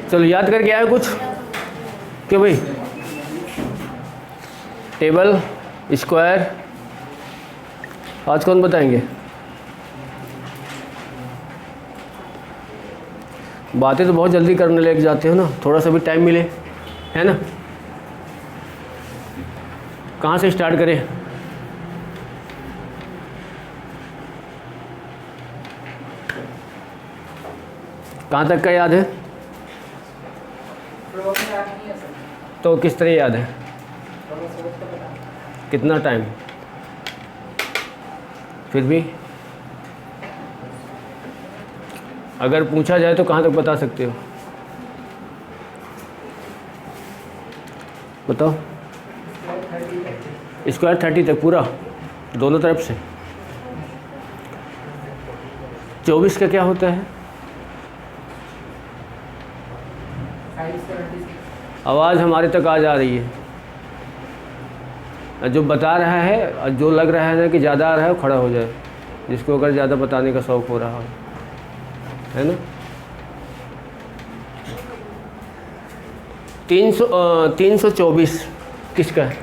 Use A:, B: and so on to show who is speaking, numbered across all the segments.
A: चलो याद करके आए कुछ क्यों भाई? टेबल, स्क्वायर, आज कौन बताएंगे? बातें तो बहुत जल्दी करने लग जाते हो ना, थोड़ा सा भी टाइम मिले, है ना? कहाँ से स्टार्ट करें? कहाँ तक का याद है? तो किस तरह याद है? कितना टाइम? फिर भी अगर पूछा जाए तो कहाँ तक बता सकते हो? बताओ। स्क्वायर 30 तक पूरा, दोनों तरफ से। 24 का क्या होता है? आवाज़ हमारे तक आ जा रही है। जो बता रहा है, जो लग रहा है ना कि ज़्यादा आ रहा है, वो खड़ा हो जाए, जिसको अगर ज़्यादा बताने का शौक़ हो रहा हो, है ना? 324 किसका है?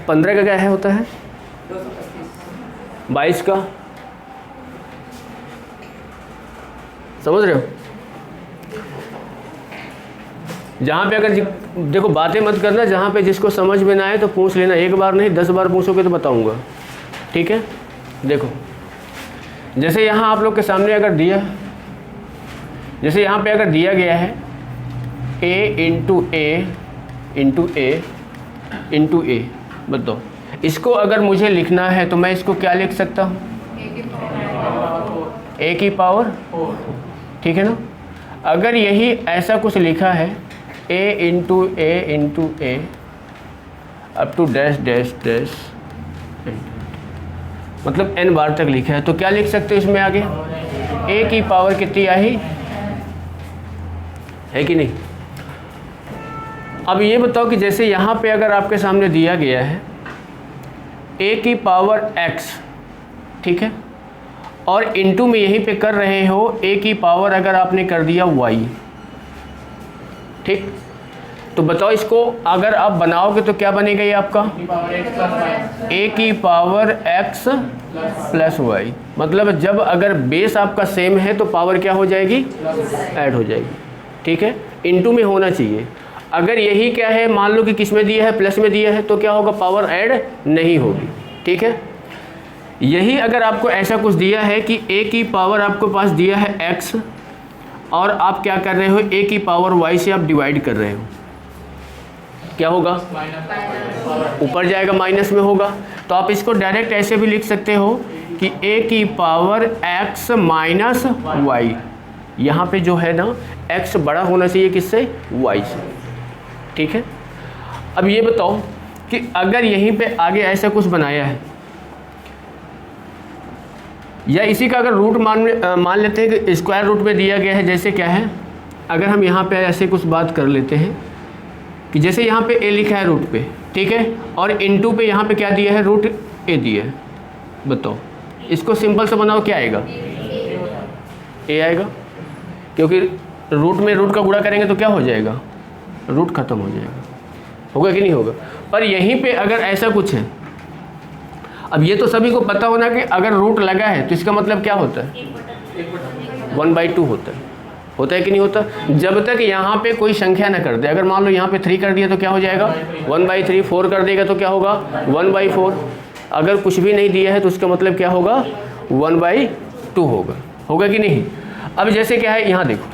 A: 15 का क्या है होता है? 22 का? समझ रहे हो? जहाँ पे अगर देखो, बातें मत करना, जहाँ पे जिसको समझ में ना आए तो पूछ लेना, एक बार नहीं 10 बार पूछोगे तो बताऊंगा, ठीक है? देखो, जैसे यहाँ आप लोग के सामने अगर दिया, जैसे यहाँ पे अगर दिया गया है a इंटू ए इंटू ए, बताओ इसको अगर मुझे लिखना है तो मैं इसको क्या लिख सकता हूँ? a की पावर, ठीक है ना? अगर यही ऐसा कुछ लिखा है a into a up to dash dash dash, मतलब n बार तक लिखा है, तो क्या लिख सकते हो इसमें आगे? a की पावर कितनी आई है कि नहीं? अब ये बताओ कि जैसे यहाँ पे अगर आपके सामने दिया गया है a की पावर x, ठीक है, और इनटू में यहीं पे कर रहे हो a की पावर अगर आपने कर दिया y, ठीक, तो बताओ इसको अगर आप बनाओगे तो क्या बनेगा ये आपका? a की पावर x प्लस y, मतलब जब अगर बेस आपका सेम है तो पावर क्या हो जाएगी? ऐड हो जाएगी, ठीक है? इनटू में होना चाहिए। अगर यही क्या है, मान लो कि किस में दिया है? प्लस में दिया है, तो क्या होगा? पावर ऐड नहीं होगी, ठीक है? यही अगर आपको ऐसा कुछ दिया है कि a की पावर आपको पास दिया है x और आप क्या कर रहे हो? a की पावर y से आप डिवाइड कर रहे हो, क्या होगा? ऊपर जाएगा, माइनस में होगा। तो आप इसको डायरेक्ट ऐसे भी लिख सकते हो कि a की पावर x माइनस वाई, यहाँ पे जो है ना x बड़ा होना चाहिए किससे? y से, ठीक है? अब ये बताओ कि अगर यहीं पे आगे ऐसा कुछ बनाया है, या इसी का अगर रूट मान लेते हैं कि स्क्वायर रूट में दिया गया है, जैसे क्या है, अगर हम यहाँ पे ऐसे कुछ बात कर लेते हैं कि जैसे यहाँ पे a लिखा है रूट पे, ठीक है, और इनटू पे यहाँ पे क्या दिया है? रूट a दिया है। बताओ इसको सिंपल से बनाओ, क्या आएगा? a आएगा, क्योंकि रूट में रूट का गुणा करेंगे तो क्या हो जाएगा? रूट खत्म हो जाएगा, होगा कि नहीं होगा? पर यहीं पे अगर ऐसा कुछ है, अब ये तो सभी को पता होना कि अगर रूट लगा है तो इसका मतलब क्या होता है? 1/2 होता है कि नहीं होता? जब तक यहाँ पे कोई संख्या ना कर दे, अगर मान लो यहाँ पे 3 कर दिया तो क्या हो जाएगा? 1/3। 4 कर देगा तो क्या होगा? 1/4। अगर कुछ भी नहीं दिया है तो उसका मतलब क्या होगा? 1/2 होगा, होगा कि नहीं? अब जैसे क्या है, यहाँ देखो,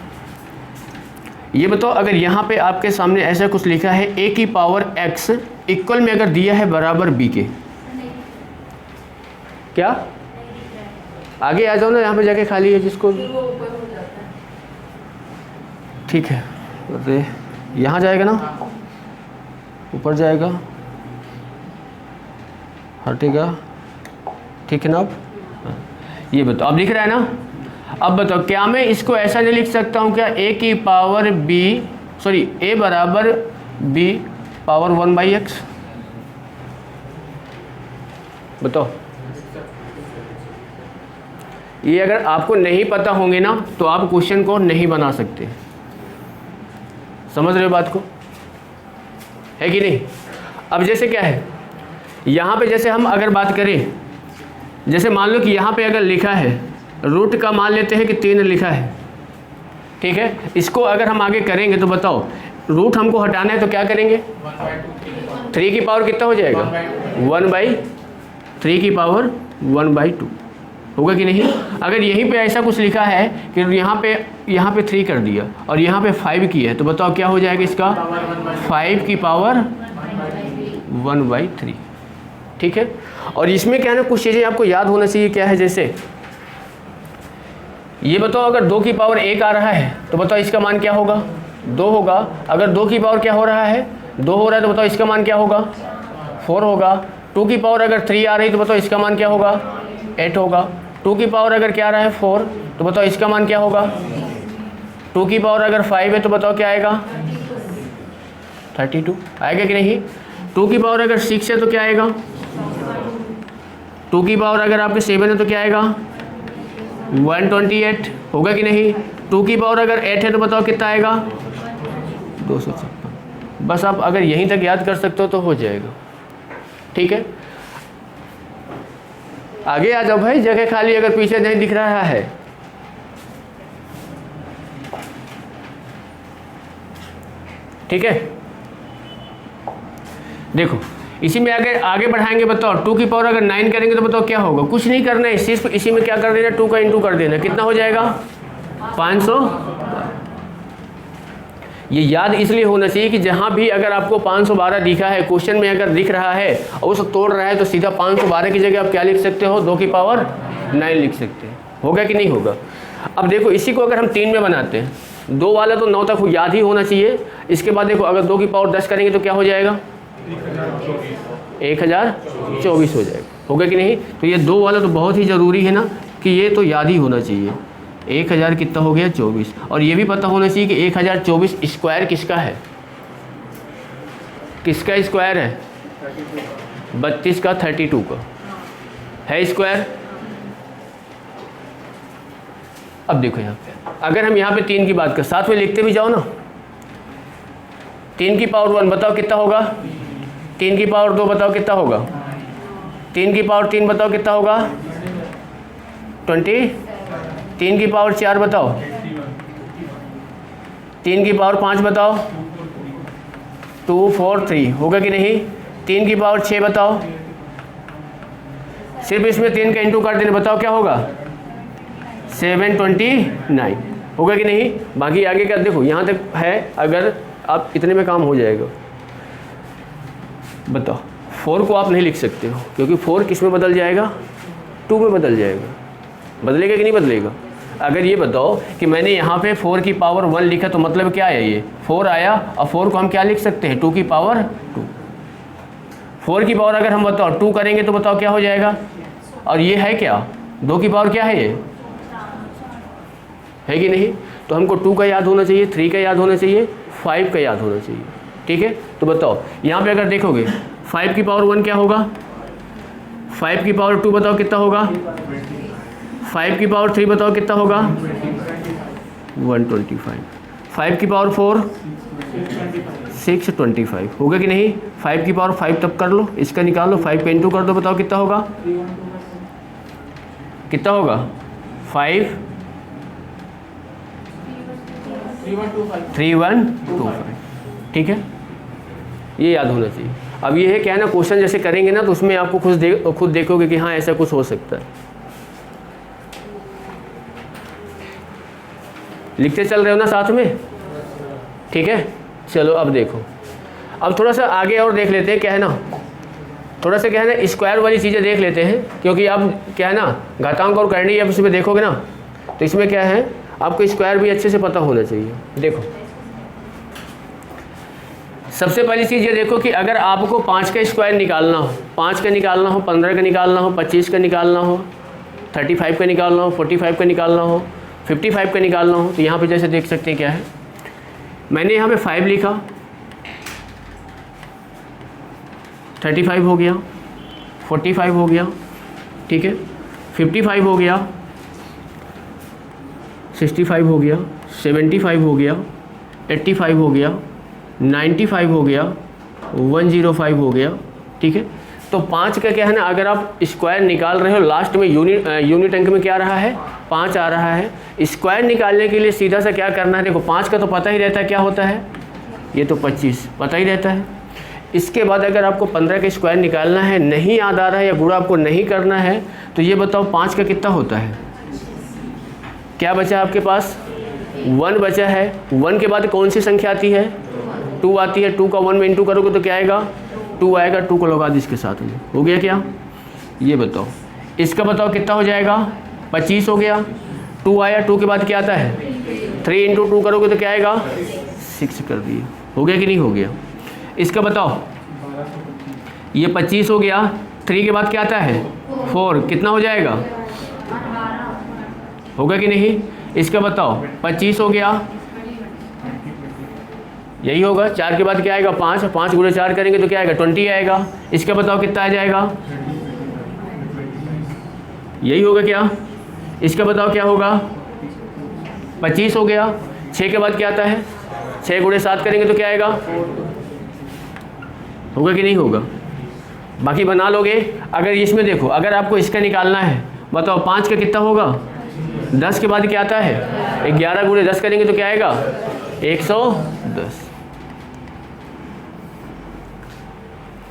A: ये बताओ अगर यहाँ पे आपके सामने ऐसा कुछ लिखा है a की पावर x इक्वल में अगर दिया है बराबर b के, क्या? आगे आ जाओ ना, यहाँ पे जाके खाली है जिसको, ठीक है, अरे यहाँ जाएगा ना, ऊपर जाएगा, हटेगा, ठीक है ना? अब ये बताओ, अब लिख रहा है ना? अब बताओ क्या मैं इसको ऐसा नहीं लिख सकता हूँ क्या? a की पावर b, सॉरी a बराबर b पावर 1/x, बताओ ये अगर आपको नहीं पता होंगे ना तो आप क्वेश्चन को नहीं बना सकते। समझ रहे हो बात को, है कि नहीं? अब जैसे क्या है, यहाँ पे जैसे हम अगर बात करें, जैसे मान लो कि यहाँ पे अगर लिखा है रूट का, मान लेते हैं कि 3 लिखा है, ठीक है। इसको अगर हम आगे करेंगे तो बताओ, रूट हमको हटाना है तो क्या करेंगे? 3 की पावर कितना हो जाएगा? 1/3 की पावर 1/2 होगा कि नहीं? अगर यहीं पे ऐसा कुछ लिखा है कि यहाँ पे 3 कर दिया और यहाँ पे 5 किया है तो बताओ क्या हो जाएगा इसका? 5 की पावर 1/3, ठीक है। और इसमें क्या है ना, कुछ चीज़ें आपको याद होना चाहिए। क्या है? जैसे ये बताओ, अगर 2 की पावर 1 आ रहा है तो बताओ इसका मान क्या होगा? 2 होगा। अगर 2 की पावर क्या हो रहा है? 2 हो रहा है तो बताओ इसका मान क्या होगा? 4 होगा। 2 की पावर अगर 3 आ रही तो बताओ इसका मान क्या होगा? 8 होगा। 2 की पावर अगर क्या आ रहा है? 4, तो बताओ इसका मान क्या होगा? 2 की पावर अगर 5 है तो बताओ क्या आएगा? 32 आएगा कि नहीं? 2 की पावर अगर 6 है तो क्या आएगा? 2 की पावर अगर आपके 7 है तो क्या आएगा? 128 होगा कि नहीं? 2 की पावर अगर 8 है तो बताओ कितना आएगा? 256। बस आप अगर यहीं तक याद कर सकते हो तो हो जाएगा, ठीक है। आगे आ जाओ भाई, जगह खाली अगर पीछे नहीं दिख रहा है। ठीक है, देखो इसी में आगे बढ़ाएंगे। बताओ 2 की पावर अगर 9 करेंगे तो बताओ क्या होगा? कुछ नहीं करना है, सिर्फ इसी में क्या कर देना? 2 का इंटू कर देना। कितना हो जाएगा? 500। ये याद इसलिए होना चाहिए कि जहाँ भी अगर आपको 512 दिखा है, क्वेश्चन में अगर दिख रहा है और उसे तोड़ रहा है तो सीधा 512 की जगह आप क्या लिख सकते हो? 2 की पावर 9 लिख सकते हैं। होगा कि नहीं होगा? अब देखो इसी को अगर हम 3 में बनाते हैं, 2 वाला तो 9 तक याद ही होना चाहिए। इसके बाद देखो अगर 2 की पावर 10 करेंगे तो क्या हो जाएगा? 1024 हो जाएगा। होगा कि नहीं? तो ये 2 वाला तो बहुत ही ज़रूरी है ना कि ये तो याद ही होना चाहिए। 1000 कितना हो गया? 24। और ये भी पता होना चाहिए कि 1024 स्क्वायर किसका है? किसका स्क्वायर है? 32 का, 32 का है स्क्वायर। अब देखो यहाँ पे अगर हम यहाँ पे 3 की बात करें, साथ में लिखते भी जाओ ना। 3 की पावर 1 बताओ कितना होगा? 3 की पावर 2 बताओ कितना होगा? 3 की पावर 3 बताओ कितना होगा? 20। 3 की पावर 4 बताओ। 3 की पावर 5 बताओ। 2 4 3 होगा कि नहीं? 3 की पावर 6 बताओ। सिर्फ इसमें 3 का इंटू कर देना, बताओ क्या होगा? 729 होगा कि नहीं? बाकी आगे का देखो यहाँ तक है, अगर आप इतने में काम हो जाएगा। बताओ 4 को आप नहीं लिख सकते हो क्योंकि 4 किस में बदल जाएगा? 2 में बदल जाएगा। बदलेगा कि नहीं बदलेगा? अगर ये बताओ कि मैंने यहाँ पे 4 की पावर 1 लिखा तो मतलब क्या है? ये 4 आया और 4 को हम क्या लिख सकते हैं? 2 की पावर 2। 4 की पावर अगर हम बताओ 2 करेंगे तो बताओ क्या हो जाएगा? और ये है क्या? 2 की पावर क्या है? ये है कि नहीं? तो हमको 2 का याद होना चाहिए, 3 का याद होना चाहिए, 5 का याद होना चाहिए। ठीक है, तो बताओ यहाँ पे अगर देखोगे 5 की पावर 1 क्या होगा? 5 की पावर 2 बताओ कितना होगा? 5 की पावर 3 बताओ कितना होगा? 125। 5 की पावर 4 625 होगा कि नहीं? 5 की पावर 5 तब कर लो, इसका निकालो, 5 का इंटू कर दो, बताओ कितना होगा? कितना होगा? 3125। ठीक है, ये याद होना चाहिए। अब ये है क्या है ना, क्वेश्चन जैसे करेंगे ना तो उसमें आपको खुद देखोगे कि हाँ ऐसा कुछ हो सकता है। लिखते चल रहे हो ना साथ में? ठीक है, चलो अब देखो, अब थोड़ा सा आगे और देख लेते हैं। क्या है ना, थोड़ा सा क्या है ना स्क्वायर वाली चीज़ें देख लेते हैं, क्योंकि अब क्या है ना घातांक और करनी, अब इसमें देखोगे ना तो इसमें क्या है आपको स्क्वायर भी अच्छे से पता होना चाहिए। देखो सबसे पहली चीज़ ये देखो कि अगर आपको 5 का स्क्वायर निकालना हो, 5 का निकालना हो, 15 का निकालना हो, 25 का निकालना हो, 35 का निकालना हो, 45 का निकालना हो, 55 का निकालना हो, तो यहाँ पे जैसे देख सकते हैं क्या है, मैंने यहाँ पे 5 लिखा, 35 हो गया, 45 हो गया, ठीक है, 55 हो गया, 65 हो गया, 75 हो गया, 85 हो गया, 95 हो गया, 105 हो गया। ठीक है, तो 5 का क्या है ना, अगर आप स्क्वायर निकाल रहे हो लास्ट में यूनिट अंक में क्या रहा है, 5 आ रहा है। स्क्वायर निकालने के लिए सीधा सा क्या करना है, देखो 5 का तो पता ही रहता है क्या होता है, ये तो 25 पता ही रहता है। इसके बाद अगर आपको 15 का स्क्वायर निकालना है, नहीं याद आ रहा है या गुणा आपको नहीं करना है, तो ये बताओ 5 का कितना होता है, क्या बचा आपके पास, 1 बचा है। 1 के बाद कौन सी संख्या आती है, 2 आती है। 2 का 1 में इंटू करोगे तो क्या आएगा, 2 आएगा। 2 को लगा दी इसके साथ में, हो गया क्या, ये बताओ। इसका बताओ कितना हो जाएगा, 25 हो गया। 2 आया, 2 के बाद क्या आता है, 3 इंटू 2 करोगे तो क्या आएगा, 6 कर दिए, हो गया कि नहीं हो गया। इसका बताओ, ये 25 हो गया, 3 के बाद क्या आता है 4, कितना हो जाएगा, होगा कि नहीं। इसका बताओ 25 हो गया, यही होगा। 4 के बाद क्या आएगा 5, 5 गुणे 4 करेंगे तो क्या आएगा 20 आएगा। इसका बताओ कितना आ जाएगा, यही होगा क्या। इसका बताओ क्या होगा, 25 हो गया। 6 के बाद क्या आता है, 6 गुणे 7 करेंगे तो क्या आएगा, होगा कि नहीं होगा। बाकी बना लोगे। अगर इसमें देखो, अगर आपको इसका निकालना है, बताओ 5 का कितना होगा, 10 के बाद क्या आता है, 11 गुणे 10 करेंगे तो क्या आएगा 110।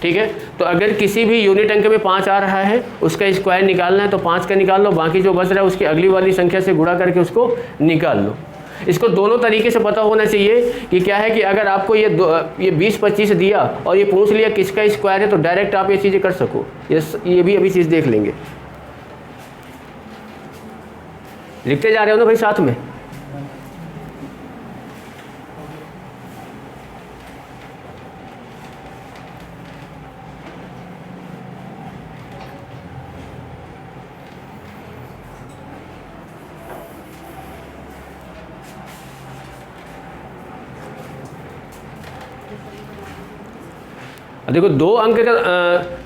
A: ठीक है, तो अगर किसी भी यूनिट अंक में 5 आ रहा है, उसका स्क्वायर निकालना है तो 5 का निकाल लो, बाकी जो बच रहा है उसकी अगली वाली संख्या से गुणा करके उसको निकाल लो। इसको दोनों तरीके से पता होना चाहिए कि क्या है कि अगर आपको ये 20-25 दिया और ये पूछ लिया किसका स्क्वायर है, तो डायरेक्ट आप ये चीज़ें कर सको। ये भी अभी चीज़ देख लेंगे। लिखते जा रहे हो ना भाई साथ में। देखो 2 अंक का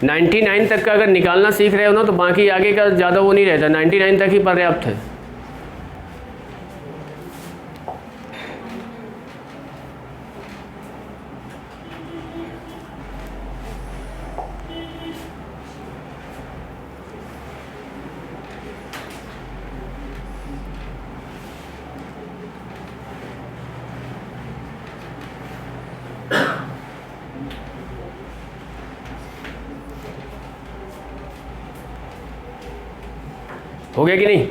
A: 99 तक का अगर निकालना सीख रहे हो ना, तो बाकी आगे का ज़्यादा वो नहीं रहता, 99 तक ही पर्याप्त है। हो गया कि नहीं,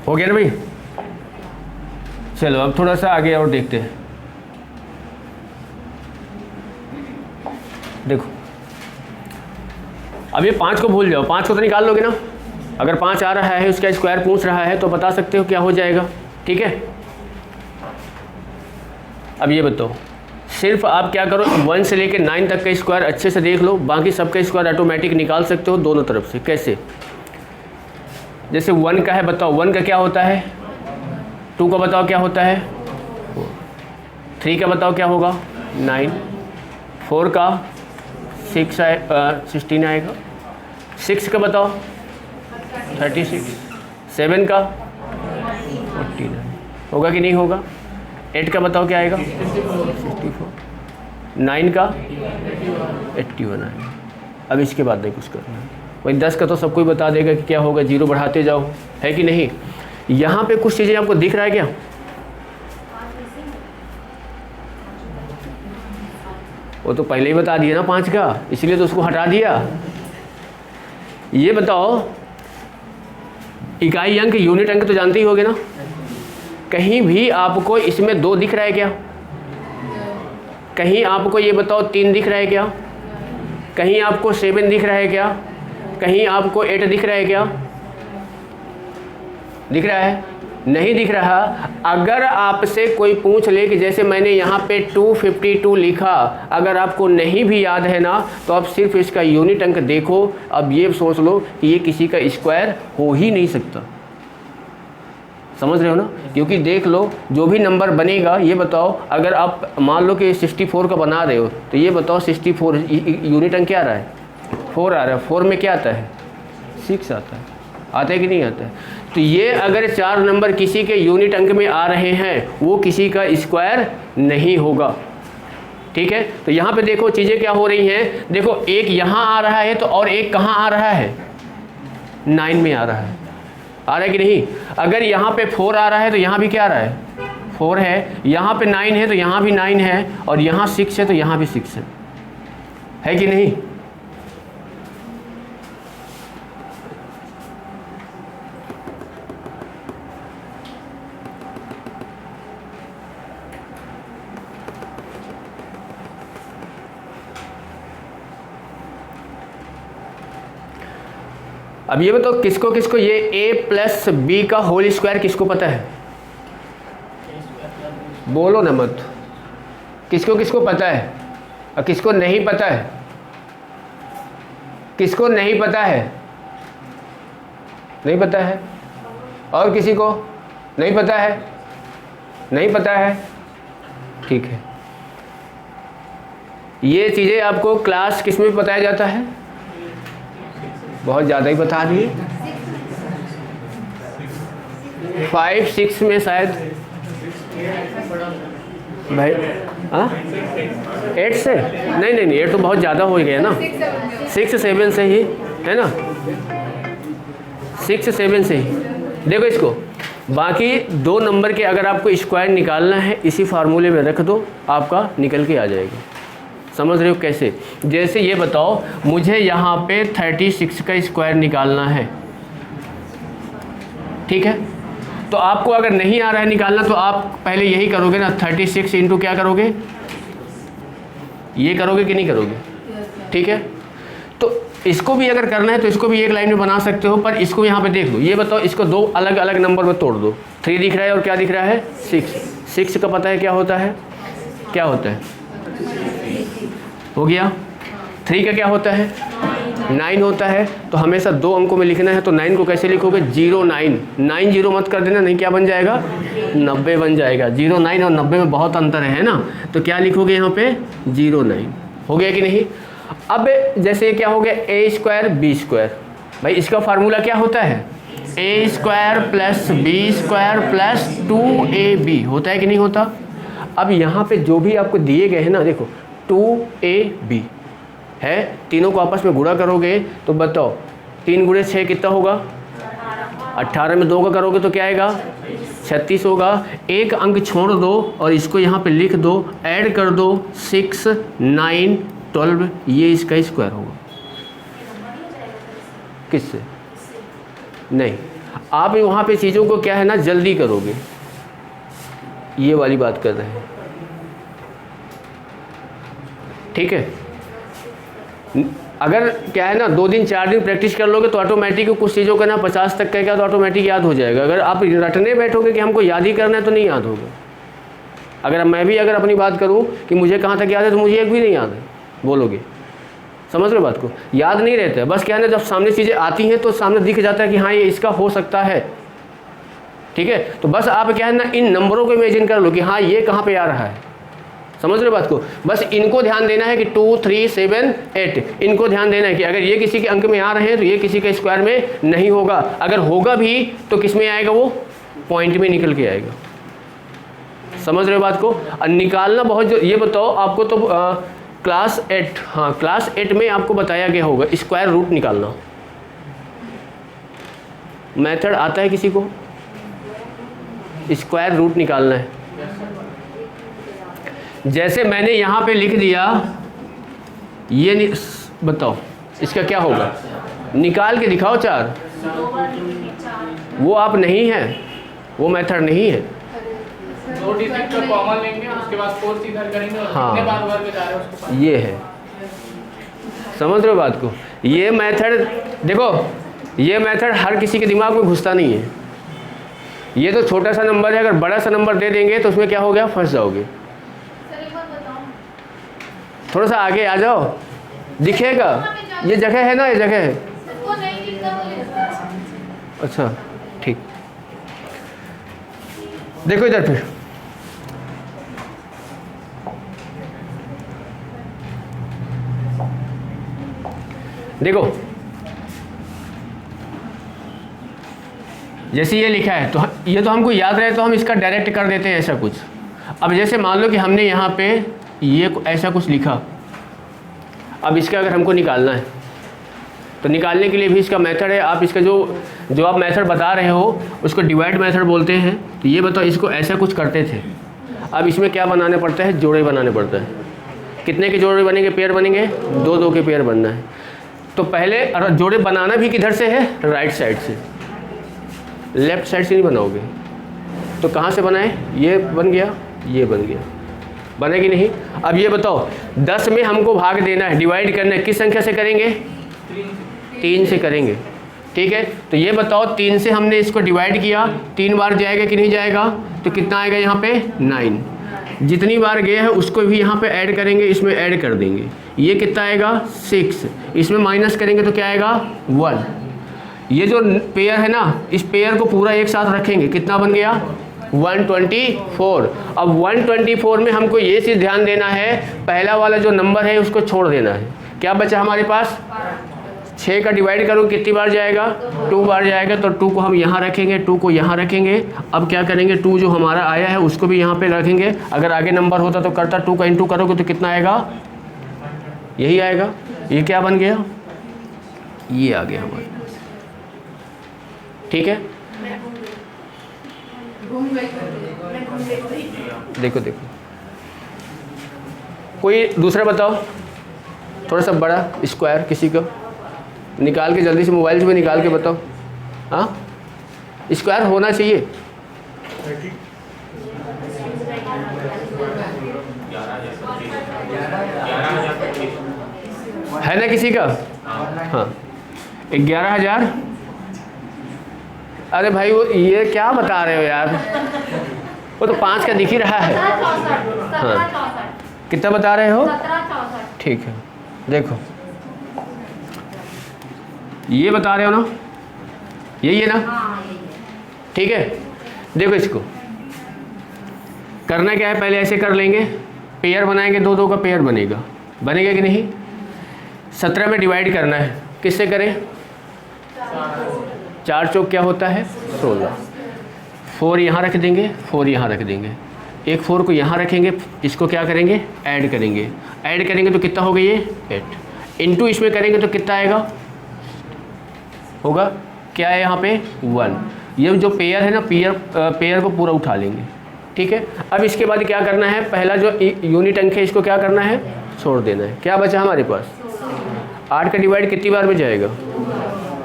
A: हो गया ना भाई। चलो अब थोड़ा सा आगे और देखते हैं। देखो अब ये 5 को भूल जाओ, 5 को तो निकाल लोगे ना। अगर 5 आ रहा है, उसका स्क्वायर पूछ रहा है, तो बता सकते हो क्या हो जाएगा। ठीक है, अब ये बताओ, सिर्फ आप क्या करो, 1 से लेकर 9 तक का स्क्वायर अच्छे से देख लो, बाकी सबका स्क्वायर ऑटोमेटिक निकाल सकते हो दोनों तरफ से। कैसे, जैसे 1 का है, बताओ 1 का क्या होता है, 2 का बताओ क्या होता है 4, 3 का बताओ क्या होगा 9, 4 का 16 आएगा, 6 का बताओ 36, 7 का 49 होगा कि नहीं होगा। 8 का बताओ क्या आएगा 64, 9 का 81 आएगा। अब इसके बाद नहीं कुछ करना है। वही 10 का तो सबको ही बता देगा कि क्या होगा, 0 बढ़ाते जाओ, है कि नहीं। यहाँ पे कुछ चीज़ें आपको दिख रहा है क्या, वो तो पहले ही बता दिया ना 5 का, इसलिए तो उसको हटा दिया। ये बताओ, इकाई अंक यूनिट अंक तो जानते ही होगे ना। कहीं भी आपको इसमें 2 दिख रहा है क्या, कहीं आपको ये बताओ 3 दिख रहा है क्या, कहीं आपको 7 दिख रहा है क्या, कहीं आपको 8 दिख रहा है क्या, दिख रहा है, नहीं दिख रहा। अगर आपसे कोई पूछ ले कि जैसे मैंने यहाँ पे 252 लिखा, अगर आपको नहीं भी याद है ना, तो आप सिर्फ इसका यूनिट अंक देखो। अब ये सोच लो कि ये किसी का स्क्वायर हो ही नहीं सकता। समझ रहे हो ना, क्योंकि देख लो जो भी नंबर बनेगा, ये बताओ अगर आप मान लो कि 64 का बना रहे हो, तो ये बताओ 64 यूनिट अंक क्या आ रहा है 4 आ रहा है, 4 में क्या आता है 6 आता है। आता है कि नहीं आता है? तो ये अगर 4 नंबर किसी के यूनिट अंक में आ रहे हैं, वो किसी का स्क्वायर नहीं होगा। ठीक है, तो यहाँ पे देखो चीज़ें क्या हो रही हैं। देखो एक यहाँ आ रहा है तो और एक कहाँ आ रहा है? 9 में आ रहा है। आ रहा है कि नहीं? अगर यहाँ पे 4 आ रहा है तो यहाँ भी क्या आ रहा है? 4 है। यहाँ पे 9 है तो यहाँ भी 9 है, और यहाँ 6 है तो यहाँ भी 6 है कि नहीं? अब ये बताओ किसको किसको ये a प्लस बी का होल स्क्वायर किसको पता है? बोलो ना मत। किसको किसको पता है और किसको नहीं पता है? किसको नहीं पता है? नहीं पता है। और किसी को नहीं पता है? नहीं पता है। ठीक है, ये चीज़ें आपको क्लास किस में बताया जाता है? बहुत ज़्यादा ही बता दिए। 5, 6 में शायद भाई। हाँ 8 से नहीं नहीं नहीं, 8 तो बहुत ज़्यादा हो गया ना। 6, 7 से ही है ना, 6, 7 से ही। देखो इसको, बाकी 2 नंबर के अगर आपको स्क्वायर निकालना है इसी फार्मूले में रख दो, आपका निकल के आ जाएगा। समझ रहे हो कैसे? जैसे ये बताओ मुझे यहाँ पे 36 का स्क्वायर निकालना है, ठीक है? तो आपको अगर नहीं आ रहा है निकालना तो आप पहले यही करोगे ना, 36 इंटू क्या करोगे? ये करोगे कि नहीं करोगे? ठीक है, तो इसको भी अगर करना है तो इसको भी एक लाइन में बना सकते हो, पर इसको यहाँ पे देख लो। ये बताओ इसको 2 अलग अलग नंबर में तोड़ दो। 3 दिख रहा है और क्या दिख रहा है? 6। 6 का पता है क्या होता है? क्या होता है? हो गया। 3 का क्या होता है? 9 होता है। तो हमेशा 2 अंकों में लिखना है, तो 9 को कैसे लिखोगे? 0 9 9 0 मत कर देना, नहीं क्या बन जाएगा? 90 बन जाएगा। 0 9 और 90 में बहुत अंतर है ना, तो क्या लिखोगे यहाँ पे? 0 9। हो गया कि नहीं? अब जैसे क्या हो गया? a square b square. भाई इसका फार्मूला क्या होता है? a square plus b square plus 2ab होता है कि नहीं होता? अब यहाँ पे जो भी आपको दिए गए हैं ना, देखो 2ab है, तीनों को आपस में गुणा करोगे तो बताओ 3 गुणे 6 कितना होगा? 18 में 2 का करोगे तो क्या आएगा? 36 होगा। एक अंक छोड़ दो और इसको यहाँ पे लिख दो, ऐड कर दो 6 9 12, ये इसका स्क्वायर होगा। किससे? नहीं, आप वहाँ पे चीज़ों को क्या है ना जल्दी करोगे, ये वाली बात कर रहे हैं। ठीक है, अगर क्या है ना 2 दिन 4 दिन प्रैक्टिस कर लोगे तो ऑटोमेटिक कुछ चीज़ों का ना 50 तक का तो ऑटोमेटिक याद हो जाएगा। अगर आप रटने बैठोगे कि हमको याद ही करना है तो नहीं याद होगा। अगर मैं भी अगर अपनी बात करूं कि मुझे कहाँ तक याद है तो मुझे एक भी नहीं याद है बोलोगे। समझ रहे बात को? याद नहीं रहता है, बस क्या है ना जब सामने चीज़ें आती हैं तो सामने दिख जाता है कि हाँ ये इसका हो सकता है। ठीक है, तो बस आप क्या है ना इन नंबरों को इमेजिन कर लो कि हाँ ये कहाँ पे आ रहा है। समझ रहे बात को? बस इनको ध्यान देना है कि 2 3 7 8, इनको ध्यान देना है कि अगर ये किसी के अंक में आ रहे हैं तो ये किसी के स्क्वायर में नहीं होगा। अगर होगा भी तो किस में आएगा? वो पॉइंट में निकल के आएगा। समझ रहे बात को? निकालना बहुत जो ये बताओ आपको तो क्लास 8, हाँ क्लास 8 में आपको बताया गया होगा स्क्वायर रूट निकालना। मेथड आता है किसी को? स्क्वायर रूट निकालना है। जैसे मैंने यहाँ पे लिख दिया, ये बताओ इसका क्या होगा? निकाल के दिखाओ 4। वो आप नहीं है, वो मेथड नहीं है।
B: 2 डिजिट का कॉमन लेंगे, उसके बाद 4 सीधर करेंगे और
A: हाँ,
B: कितने बार वर्ग जा रहे हैं उसको
A: ये है। समझ रहे हो बात को? ये मेथड देखो, ये मेथड हर किसी के दिमाग में घुसता नहीं है। ये तो छोटा सा नंबर है, अगर बड़ा सा नंबर दे देंगे तो उसमें क्या हो गया? फंस जाओगे। थोड़ा सा आगे आ जाओ, दिखेगा। ये जगह है ना, ये जगह है। अच्छा ठीक, देखो इधर फिर देखो, जैसे ये लिखा है तो ये तो हमको याद रहे तो हम इसका डायरेक्ट कर देते हैं ऐसा कुछ। अब जैसे मान लो कि हमने यहाँ पे ये ऐसा कुछ लिखा, अब इसका अगर हमको निकालना है तो निकालने के लिए भी इसका मेथड है। आप इसका जो आप मेथड बता रहे हो उसको डिवाइड मेथड बोलते हैं। तो ये बताओ, इसको ऐसा कुछ करते थे, अब इसमें क्या बनाने पड़ता है, जोड़े बनाने पड़ता है। कितने के जोड़े बनेंगे, पेयर बनेंगे, 2 के पेयर बनना है। तो पहले जोड़े बनाना भी किधर से है, राइट साइड से, लेफ्ट साइड से नहीं बनाओगे। तो कहाँ से बनाए, ये बन गया, ये बन गया, बने कि नहीं। अब ये बताओ 10 में हमको भाग देना है, डिवाइड करना है, किस संख्या से करेंगे, 3 से करेंगे। ठीक है, तो ये बताओ 3 से हमने इसको डिवाइड किया, 3 बार जाएगा कि नहीं जाएगा, तो कितना आएगा यहाँ पे 9। जितनी बार गया है उसको भी यहाँ पे ऐड करेंगे, इसमें ऐड कर देंगे। ये कितना आएगा 6, इसमें माइनस करेंगे तो क्या आएगा 1। ये जो पेयर है ना, इस पेयर को पूरा एक साथ रखेंगे, कितना बन गया 124। अब 124 में हमको ये चीज़ ध्यान देना है, पहला वाला जो नंबर है उसको छोड़ देना है। क्या बचा हमारे पास, 6 का डिवाइड करो कितनी बार जाएगा, 2 बार जाएगा। तो 2 को हम यहाँ रखेंगे, 2 को यहाँ रखेंगे। अब क्या करेंगे, 2 जो हमारा आया है उसको भी यहाँ पे रखेंगे। अगर आगे नंबर होता तो करता, 2 का इंटू करोगे तो कितना आएगा, यही आएगा। ये क्या बन गया, ये आ गया हमारे पास। ठीक है, देखो देखो, कोई दूसरा बताओ, थोड़ा सा बड़ा स्क्वायर किसी को निकाल के जल्दी से मोबाइल से भी निकाल के बताओ। हाँ, स्क्वायर होना चाहिए। है ना किसी का, हाँ 11,000। अरे भाई वो ये क्या बता रहे हो यार, वो तो 5 का दिख ही रहा है। हाँ, कितना बता रहे हो, ठीक है। देखो ये बता रहे हो ना, यही है ना, ठीक है। देखो इसको करना क्या है, पहले ऐसे कर लेंगे, पेयर बनाएंगे, 2 का पेयर बनेगा, बनेगा कि नहीं। 17 में डिवाइड करना है, किससे करें, 4 चौक क्या होता है 16। 4 यहाँ रख देंगे, 4 यहाँ रख देंगे, एक 4 को यहाँ रखेंगे, इसको क्या करेंगे, ऐड करेंगे। ऐड करेंगे तो कितना होगा ये 8, इंटू इसमें करेंगे तो कितना आएगा, होगा क्या है यहाँ पे 1। ये जो पेयर है ना, पेयर को पूरा उठा लेंगे। ठीक है, अब इसके बाद क्या करना है, पहला जो यूनिट अंक है इसको क्या करना है, छोड़ देना है। क्या बचा हमारे पास, 8 का डिवाइड कितनी बार में जाएगा,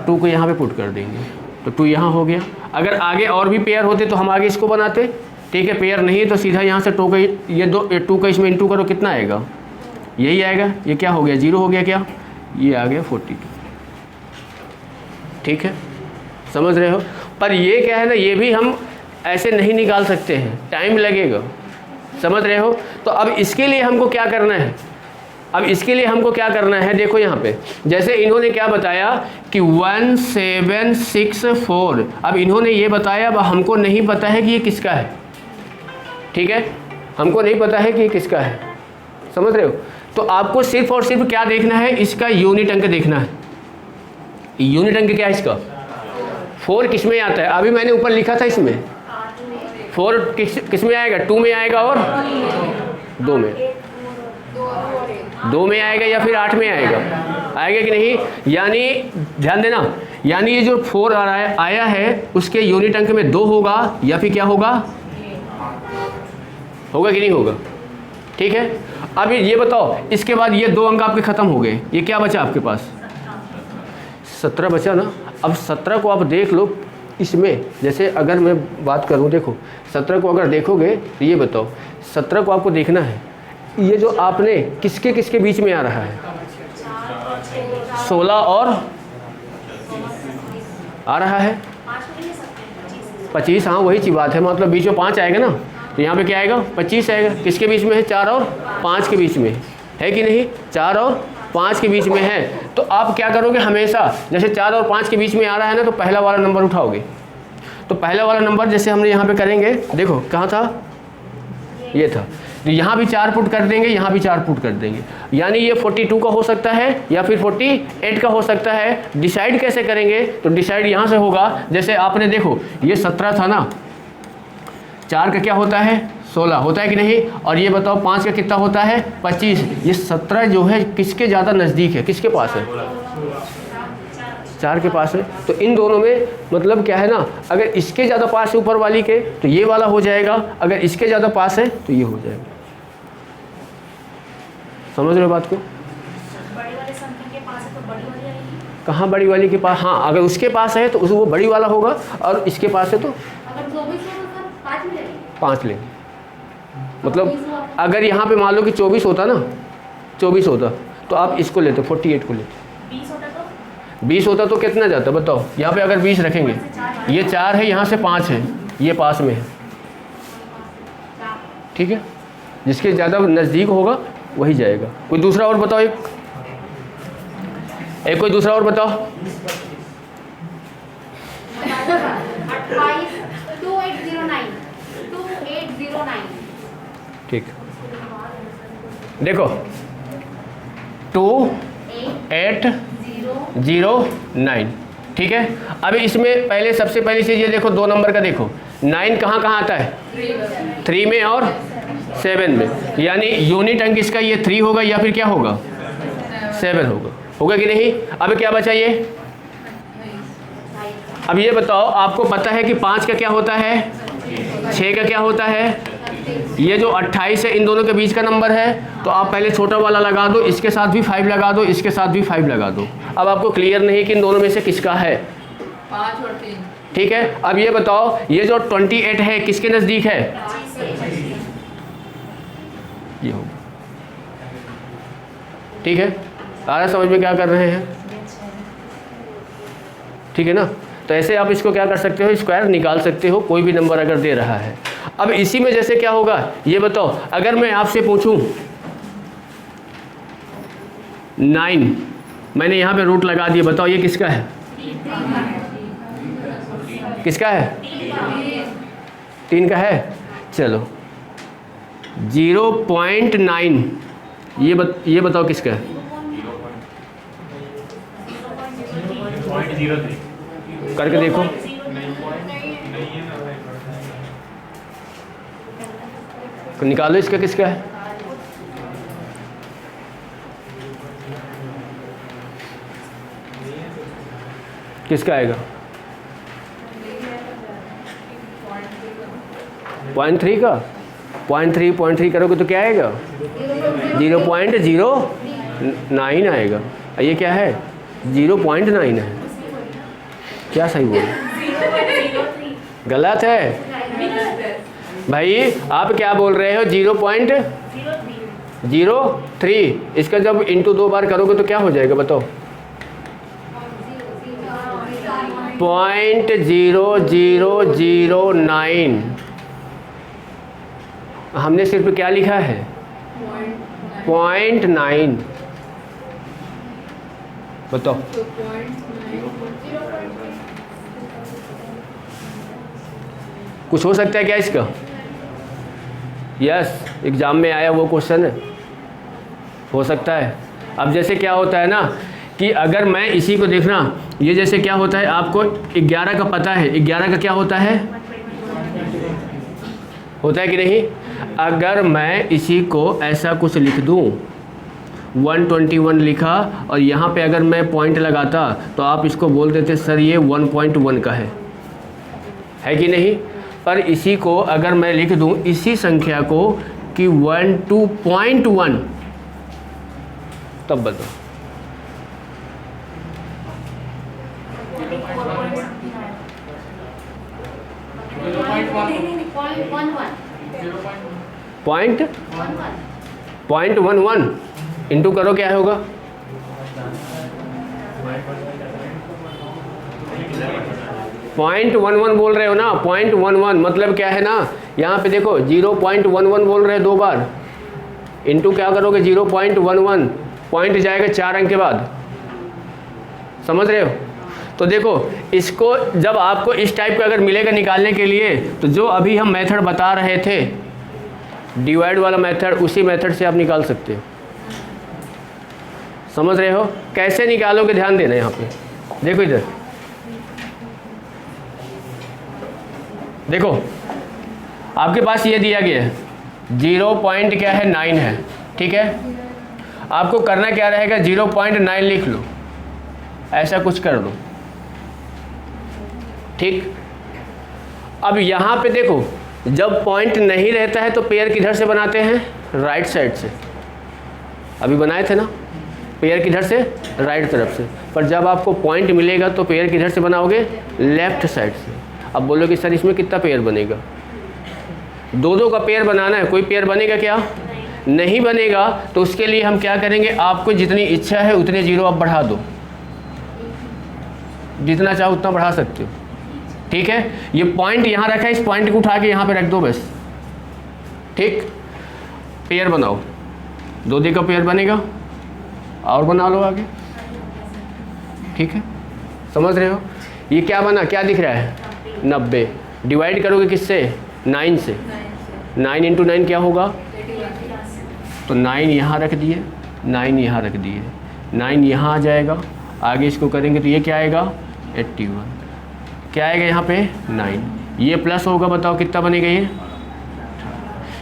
A: 2 को यहाँ पे पुट कर देंगे, तो 2 यहाँ हो गया। अगर आगे और भी पेयर होते तो हम आगे इसको बनाते। ठीक है, पेयर नहीं है तो सीधा यहाँ से 2 का ये 2 का इसमें इंटू करो, कितना आएगा, यही आएगा। ये क्या हो गया, 0 हो गया, क्या ये आ गया 42। ठीक है, समझ रहे हो। पर ये क्या है ना, ये भी हम ऐसे नहीं निकाल सकते हैं, टाइम लगेगा, समझ रहे हो। तो अब इसके लिए हमको क्या करना है, अब इसके लिए हमको क्या करना है, देखो यहाँ पे जैसे इन्होंने क्या बताया कि 1764। अब इन्होंने ये बताया, अब हमको नहीं पता है कि ये किसका है। ठीक है, हमको नहीं पता है कि ये किसका है, समझ रहे हो। तो आपको सिर्फ और सिर्फ क्या देखना है, इसका यूनिट अंक देखना है। यूनिट अंक क्या है इसका, 4 किस में आता है, अभी मैंने ऊपर लिखा था इसमें 4 किस में आएगा, 2 में आएगा और 2 में, 2 में आएगा या फिर 8 में आएगा, आएगा कि नहीं। यानी ध्यान देना, यानी ये जो 4 आया है उसके यूनिट अंक में 2 होगा या फिर क्या होगा, होगा कि नहीं होगा। ठीक है, अब ये बताओ, इसके बाद ये 2 अंक आपके ख़त्म हो गए, ये क्या बचा आपके पास, 17 बचा ना। अब 17 को आप देख लो, इसमें जैसे अगर मैं बात करूं, देखो 17 को अगर देखोगे तो ये बताओ, 17 को आपको देखना है, ये जो आपने किसके किसके बीच में आ रहा है, 16 और आ रहा है 25। हाँ वही चीज बात है, मतलब बीच में 5 आएगा ना, तो यहाँ पे क्या आएगा 25 आएगा। किसके बीच में है, 4 और 5 के बीच में है कि नहीं, 4 और 5 के बीच में है। तो आप क्या करोगे, हमेशा जैसे 4 और 5 के बीच में आ रहा है ना, तो पहला वाला नंबर उठाओगे। तो पहला वाला नंबर जैसे हमने यहाँ पे करेंगे, देखो कहाँ था, ये था, तो यहाँ भी 4 पुट कर देंगे, यहाँ भी 4 पुट कर देंगे, यानी ये 42 का हो सकता है या फिर 48 का हो सकता है। डिसाइड कैसे करेंगे? तो डिसाइड यहाँ से होगा, जैसे आपने देखो ये 17 था ना, 4 का क्या होता है 16 होता है कि नहीं, और ये बताओ 5 का कितना होता है 25। ये 17 जो है किसके ज़्यादा नज़दीक है, किसके पास है? 4 के पास है। तो इन दोनों में मतलब क्या है ना, अगर इसके ज़्यादा पास है ऊपर वाली के तो ये वाला हो जाएगा, अगर इसके ज़्यादा पास है तो ये हो जाएगा। समझ रहे हो बात को?
C: बड़ी वाली संख्या के पास है तो बड़ी वाली आएगी।
A: कहाँ बड़ी वाली के पास? हाँ, अगर उसके पास है तो वो बड़ी वाला होगा, और इसके पास है तो
C: अगर 24 हो तो 5 मिलेगी।
A: 5 लेंगे। मतलब अगर यहाँ पे मान लो कि 24 होता ना, 24 होता तो आप इसको लेते 48 को लेते।
C: 20 होता तो
A: 20 होता तो कितना जाता बताओ? यहाँ पे अगर 20 रखेंगे, ये 4 है, यहाँ से 5 है, ये पास में है, ठीक है। जिसके ज़्यादा नज़दीक होगा वही जाएगा। कोई दूसरा और बताओ, एक कोई दूसरा और बताओ।
C: 2809
A: ठीक, देखो 2809, ठीक है। अब इसमें पहले सबसे पहली चीज़ ये देखो, 2 नंबर का देखो, 9 कहाँ कहाँ आता है? 3 में और 7 में, यानी यूनिट अंक इसका ये 3 होगा या फिर क्या होगा 7 होगा, होगा कि नहीं। अब क्या बचा ये? अब ये बताओ, आपको पता है कि 5 का क्या होता है, 6 का क्या होता है, ये जो 28 है इन दोनों के बीच का नंबर है, तो आप पहले छोटा वाला लगा दो, इसके साथ भी 5 लगा दो, इसके साथ भी 5 लगा दो। अब आपको क्लियर नहीं कि इन दोनों में से किसका है?
D: 5 और 3,
A: ठीक है। अब ये बताओ, ये जो 28 है किसके नज़दीक है? ये होगा, ठीक है। आ रहा समझ में क्या कर रहे हैं? ठीक है ना। तो ऐसे आप इसको क्या कर सकते हो, स्क्वायर निकाल सकते हो, कोई भी नंबर अगर दे रहा है। अब इसी में जैसे क्या होगा ये बताओ, अगर मैं आपसे पूछूं 9, मैंने यहाँ पे रूट लगा दिया, बताओ ये किसका है? किसका है? 3 का है। चलो 0.9 ये बताओ किसका है?
B: 0.03
A: करके देखो। निकालो इसका किसका है? किसका आएगा? 0.3 का। 0.3 करोगे तो क्या आएगा? 0.09 आएगा। ये क्या है? 0.9 है। क्या सही बोल? गलत है भाई, आप क्या बोल रहे हो? 0.03। इसका जब इंटू 2 बार करोगे तो क्या हो जाएगा बताओ? 0.0009। हमने सिर्फ क्या लिखा है? 0.9। बताओ।
D: तो 0.9
A: कुछ हो सकता है क्या इसका? यस, एग्ज़ाम में आया वो क्वेश्चन है, हो सकता है। अब जैसे क्या होता है ना कि अगर मैं इसी को देखना, ये जैसे क्या होता है, आपको 11 का पता है, 11 का क्या होता है कि नहीं? अगर मैं इसी को ऐसा कुछ लिख दूँ, 121 लिखा, और यहाँ पे अगर मैं पॉइंट लगाता तो आप इसको बोल देते सर ये 1.1 का है कि नहीं। पर इसी को अगर मैं लिख दूं, इसी संख्या को कि 12.1, तब बताओ। पॉइंट 11 इंटू करो क्या होगा? 0.11 बोल रहे हो ना, 0.11 मतलब क्या है ना, यहाँ पे देखो 0.11 बोल रहे हैं 2 बार, इंटू क्या करोगे 0.11, पॉइंट जाएगा 4 अंक के बाद। समझ रहे हो? तो देखो इसको जब आपको इस टाइप का अगर मिलेगा निकालने के लिए, तो जो अभी हम मेथड बता रहे थे डिवाइड वाला मेथड, उसी मेथड से आप निकाल सकते हो। समझ रहे हो? कैसे निकालोगे ध्यान देना यहाँ पे। देखो इधर, देखो आपके पास ये दिया गया है 0 क्या है 9 है, ठीक है। आपको करना क्या रहेगा, 0.9 लिख लो, ऐसा कुछ कर दो, ठीक। अब यहाँ पे देखो, जब पॉइंट नहीं रहता है तो पेयर किधर से बनाते हैं, राइट साइड से। अभी बनाए थे ना, पेयर किधर से, राइट तरफ से। पर जब आपको पॉइंट मिलेगा तो पेयर किधर से बनाओगे, लेफ्ट साइड से। अब बोलोगे सर इसमें कितना पेयर बनेगा, दो का पेयर बनाना है, कोई पेयर बनेगा क्या, नहीं बनेगा। तो उसके लिए हम क्या करेंगे, आपको जितनी इच्छा है उतने जीरो आप बढ़ा दो, जितना चाहो उतना बढ़ा सकते हो, ठीक है। ये पॉइंट यहाँ रखा है, इस पॉइंट को उठा के यहाँ पे रख दो बस, ठीक। पेयर बनाओ, 2 का पेयर बनेगा, और बना लो आगे, ठीक है। समझ रहे हो? ये क्या बना, क्या दिख रहा है, 90। डिवाइड करोगे किससे, 9 से। 9 × 9 क्या होगा,
D: 81।
A: तो 9 यहाँ रख दिए, 9 यहाँ रख दिए, 9 यहाँ आ जाएगा। आगे इसको करेंगे तो ये क्या आएगा, 81। क्या आएगा यहाँ पे, 9। ये प्लस होगा, बताओ कितना बनेगा ये।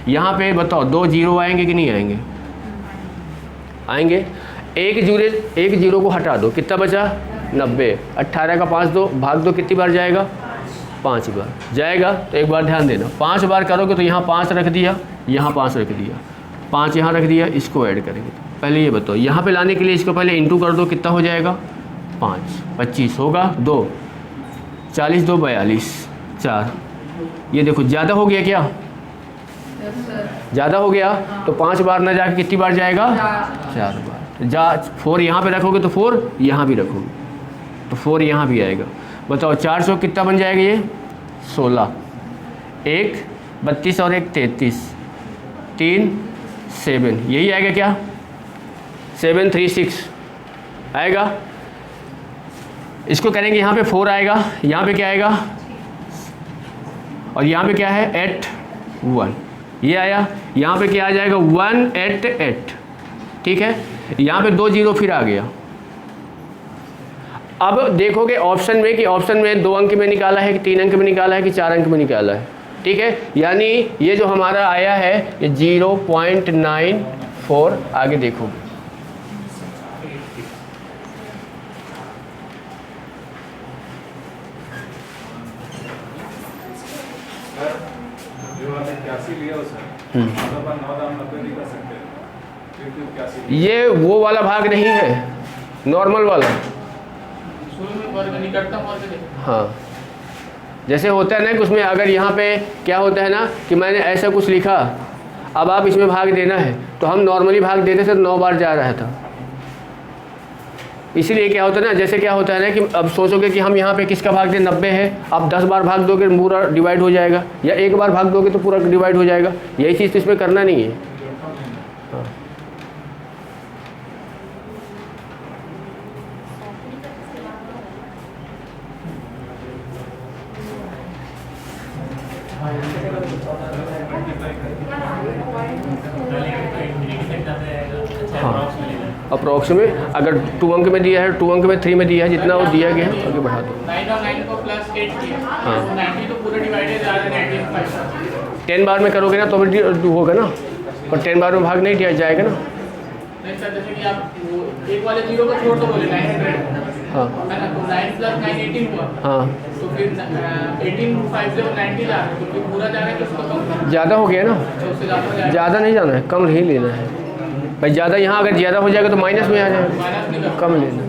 A: यहाँ पे बताओ 2 जीरो आएंगे कि नहीं आएंगे, आएंगे। एक जीरो को हटा दो, कितना बचा, 90। 18 का 5 दो, भाग दो, कितनी बार जाएगा, 5 बार जाएगा। तो एक बार ध्यान देना, 5 बार करोगे तो यहाँ 5 रख दिया, यहाँ 5 रख दिया, 5 यहाँ रख दिया, इसको ऐड करेंगे। पहले ये बताओ, यहाँ पे लाने के लिए इसको पहले इंटू कर दो, कितना हो जाएगा, 5, 25 होगा, 2, 40, 2, 42, 4। ये देखो ज़्यादा हो गया क्या, ज़्यादा हो गया। तो 5 बार ना जाके कितनी बार जाएगा, 4 बार। 4 यहाँ पे रखोगे तो 4 यहाँ भी रखोगे तो 4 यहाँ भी आएगा। बताओ 400 कितना बन जाएगा ये, 16, 1 32 और 1 33, 3 7, यही आएगा क्या, 736 आएगा। इसको करेंगे, यहाँ पे 4 आएगा, यहाँ पे क्या आएगा, और यहाँ पे क्या है 8 1, ये आया। यहाँ पे क्या आ जाएगा 188, ठीक है। यहाँ पे 2 जीरो फिर आ गया। अब देखोगे ऑप्शन में कि ऑप्शन में 2 अंक में निकाला है कि 3 अंक में निकाला है कि 4 अंक में निकाला है, ठीक है। यानी ये जो हमारा आया है ये 0.94। आगे देखोगे, ये वो वाला भाग नहीं है, नॉर्मल वाला। हाँ, जैसे होता है ना कि उसमें अगर यहाँ पे क्या होता है ना कि मैंने ऐसा कुछ लिखा, अब आप इसमें भाग देना है तो हम नॉर्मली भाग देते थे तो 9 बार जा रहा था। इसीलिए क्या होता है ना, जैसे क्या होता है ना कि अब सोचोगे कि हम यहाँ पे किसका भाग दें, 90 है, आप 10 बार भाग दोगे पूरा डिवाइड हो जाएगा, या 1 बार भाग दोगे तो पूरा डिवाइड हो जाएगा। यही चीज़ तो इसमें करना नहीं है। हाँ। हाँ, अप्रॉक्स में अगर 2 अंक में दिया है, 2 अंक में 3 में दिया है, जितना वो दिया गया है आगे बढ़ा दो।
B: 9 और 9 को प्लस 8 किया,
A: हाँ।
B: 90 तो पूरा डिवाइडेड आ रहा है 19/5।
A: 10 बार में करोगे ना तो भी होगा ना, पर 10 बार में भाग नहीं दिया जाएगा ना।
B: नहीं सर, जैसे कि आप वो एक वाले जीरो को छोड़ दो, बोले 900,
A: हाँ
B: है ना, तो 9 + 9 18 हुआ।
A: हाँ,
B: तो फिर 18 5 से 90 जा रहा है, तो फिर पूरा जा रहा है कि उसको कम,
A: ज़्यादा हो गया ना,
B: तो उससे ज़्यादा हो जाएगा,
A: ज़्यादा नहीं जाना है, कम ही लेना है भाई। ज़्यादा यहाँ अगर ज़्यादा हो जाएगा तो माइनस में आ जाएगा,
B: माइनस नहीं कर।
A: कम लेना है,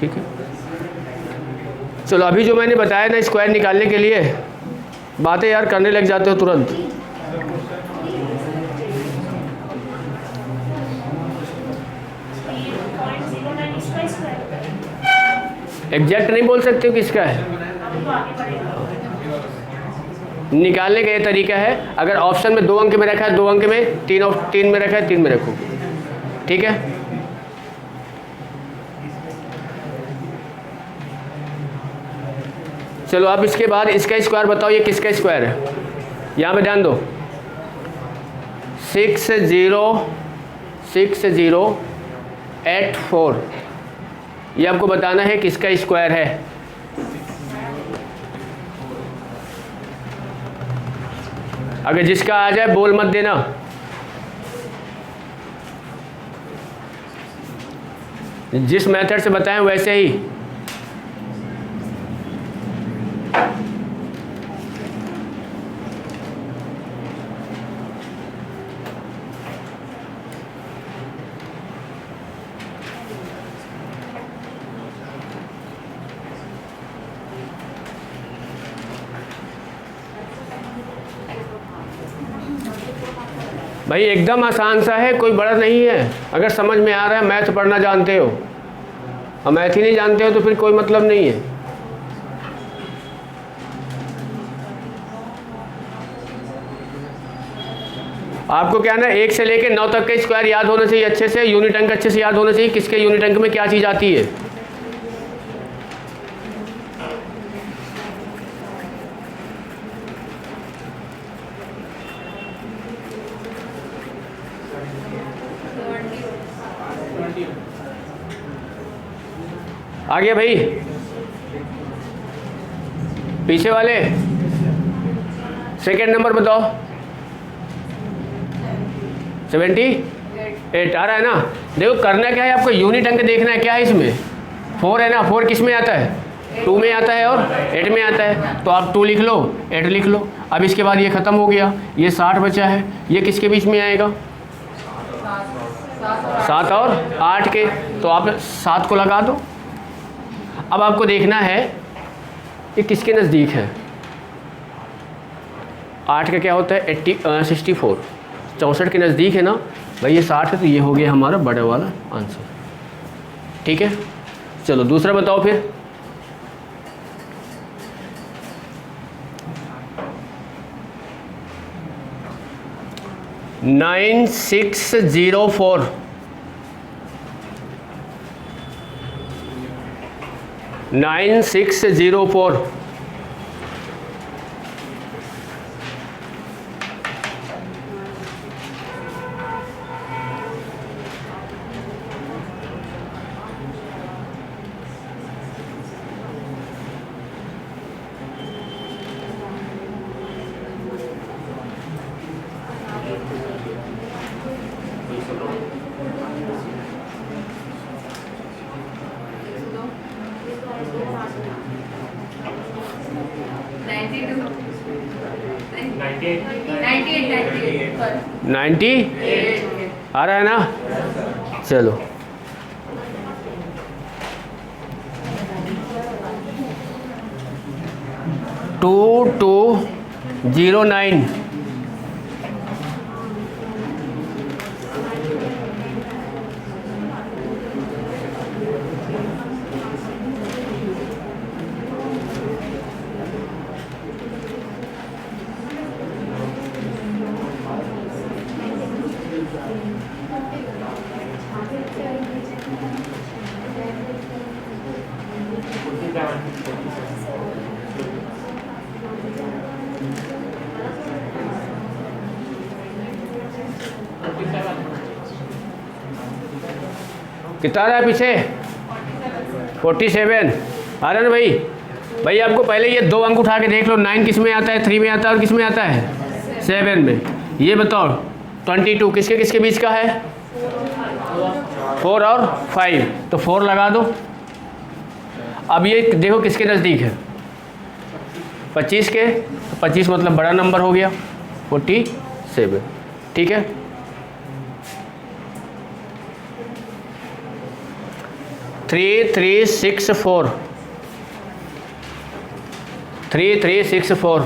A: ठीक है। चलो अभी जो मैंने बताया ना स्क्वायर निकालने के लिए, बातें यार करने लग जाते हो तुरंत। एग्जैक्ट नहीं बोल सकते हो किसका है, निकालने का ये तरीका है। अगर ऑप्शन में 2 अंक में रखा है 2 अंक में, 3 में रखा है 3 में रखो, ठीक है। चलो अब इसके बाद इसका स्क्वायर बताओ, ये किसका स्क्वायर है, यहाँ पे ध्यान दो। 6084, ये आपको बताना है किसका स्क्वायर है। अगर जिसका आ जाए बोल मत देना। जिस मेथड से बताएं वैसे ही। भाई एकदम आसान सा है, कोई बड़ा नहीं है। अगर समझ में आ रहा है, मैथ पढ़ना जानते हो, और मैथ ही नहीं जानते हो तो फिर कोई मतलब नहीं है। आपको क्या ना 1 से लेके 9 तक का स्क्वायर याद होना चाहिए अच्छे से, यूनिट अंक अच्छे से याद होना चाहिए, किसके यूनिट अंक में क्या चीज़ आती है। आ गया भाई, पीछे वाले सेकेंड नंबर बताओ। 78 आ रहा है ना। देखो करना क्या है आपको, यूनिट अंक देखना है। क्या है इसमें 4 है ना, 4 किस में आता है, 2 में आता है और 8 में आता है। तो आप 2 लिख लो, 8 लिख लो। अब इसके बाद ये ख़त्म हो गया, ये 60 बचा है। ये किसके बीच में आएगा, 7 और 8 के। तो आप 7 को लगा दो। अब आपको देखना है ये किसके नज़दीक है। 8 का क्या होता है 64, 64 के नज़दीक है ना भाई। ये 60 है तो ये हो गया हमारा बड़ा वाला आंसर। ठीक है, चलो दूसरा बताओ फिर। नाइन 604 9604 90 आ रहा है ना। चलो टू 209 कितना आ रहा है पीछे 47 आ रहा है ना भाई। भाई आपको पहले ये 2 अंक उठा के देख लो, 9 किस में आता है, 3 में आता है और किस में आता है 7 में। ये बताओ 22 किसके किसके बीच का है, 4 और 5, तो 4 लगा दो। अब ये देखो किसके नज़दीक है 25 के, 25 मतलब बड़ा नंबर हो गया 47। ठीक है, थ्री 3 3 6 4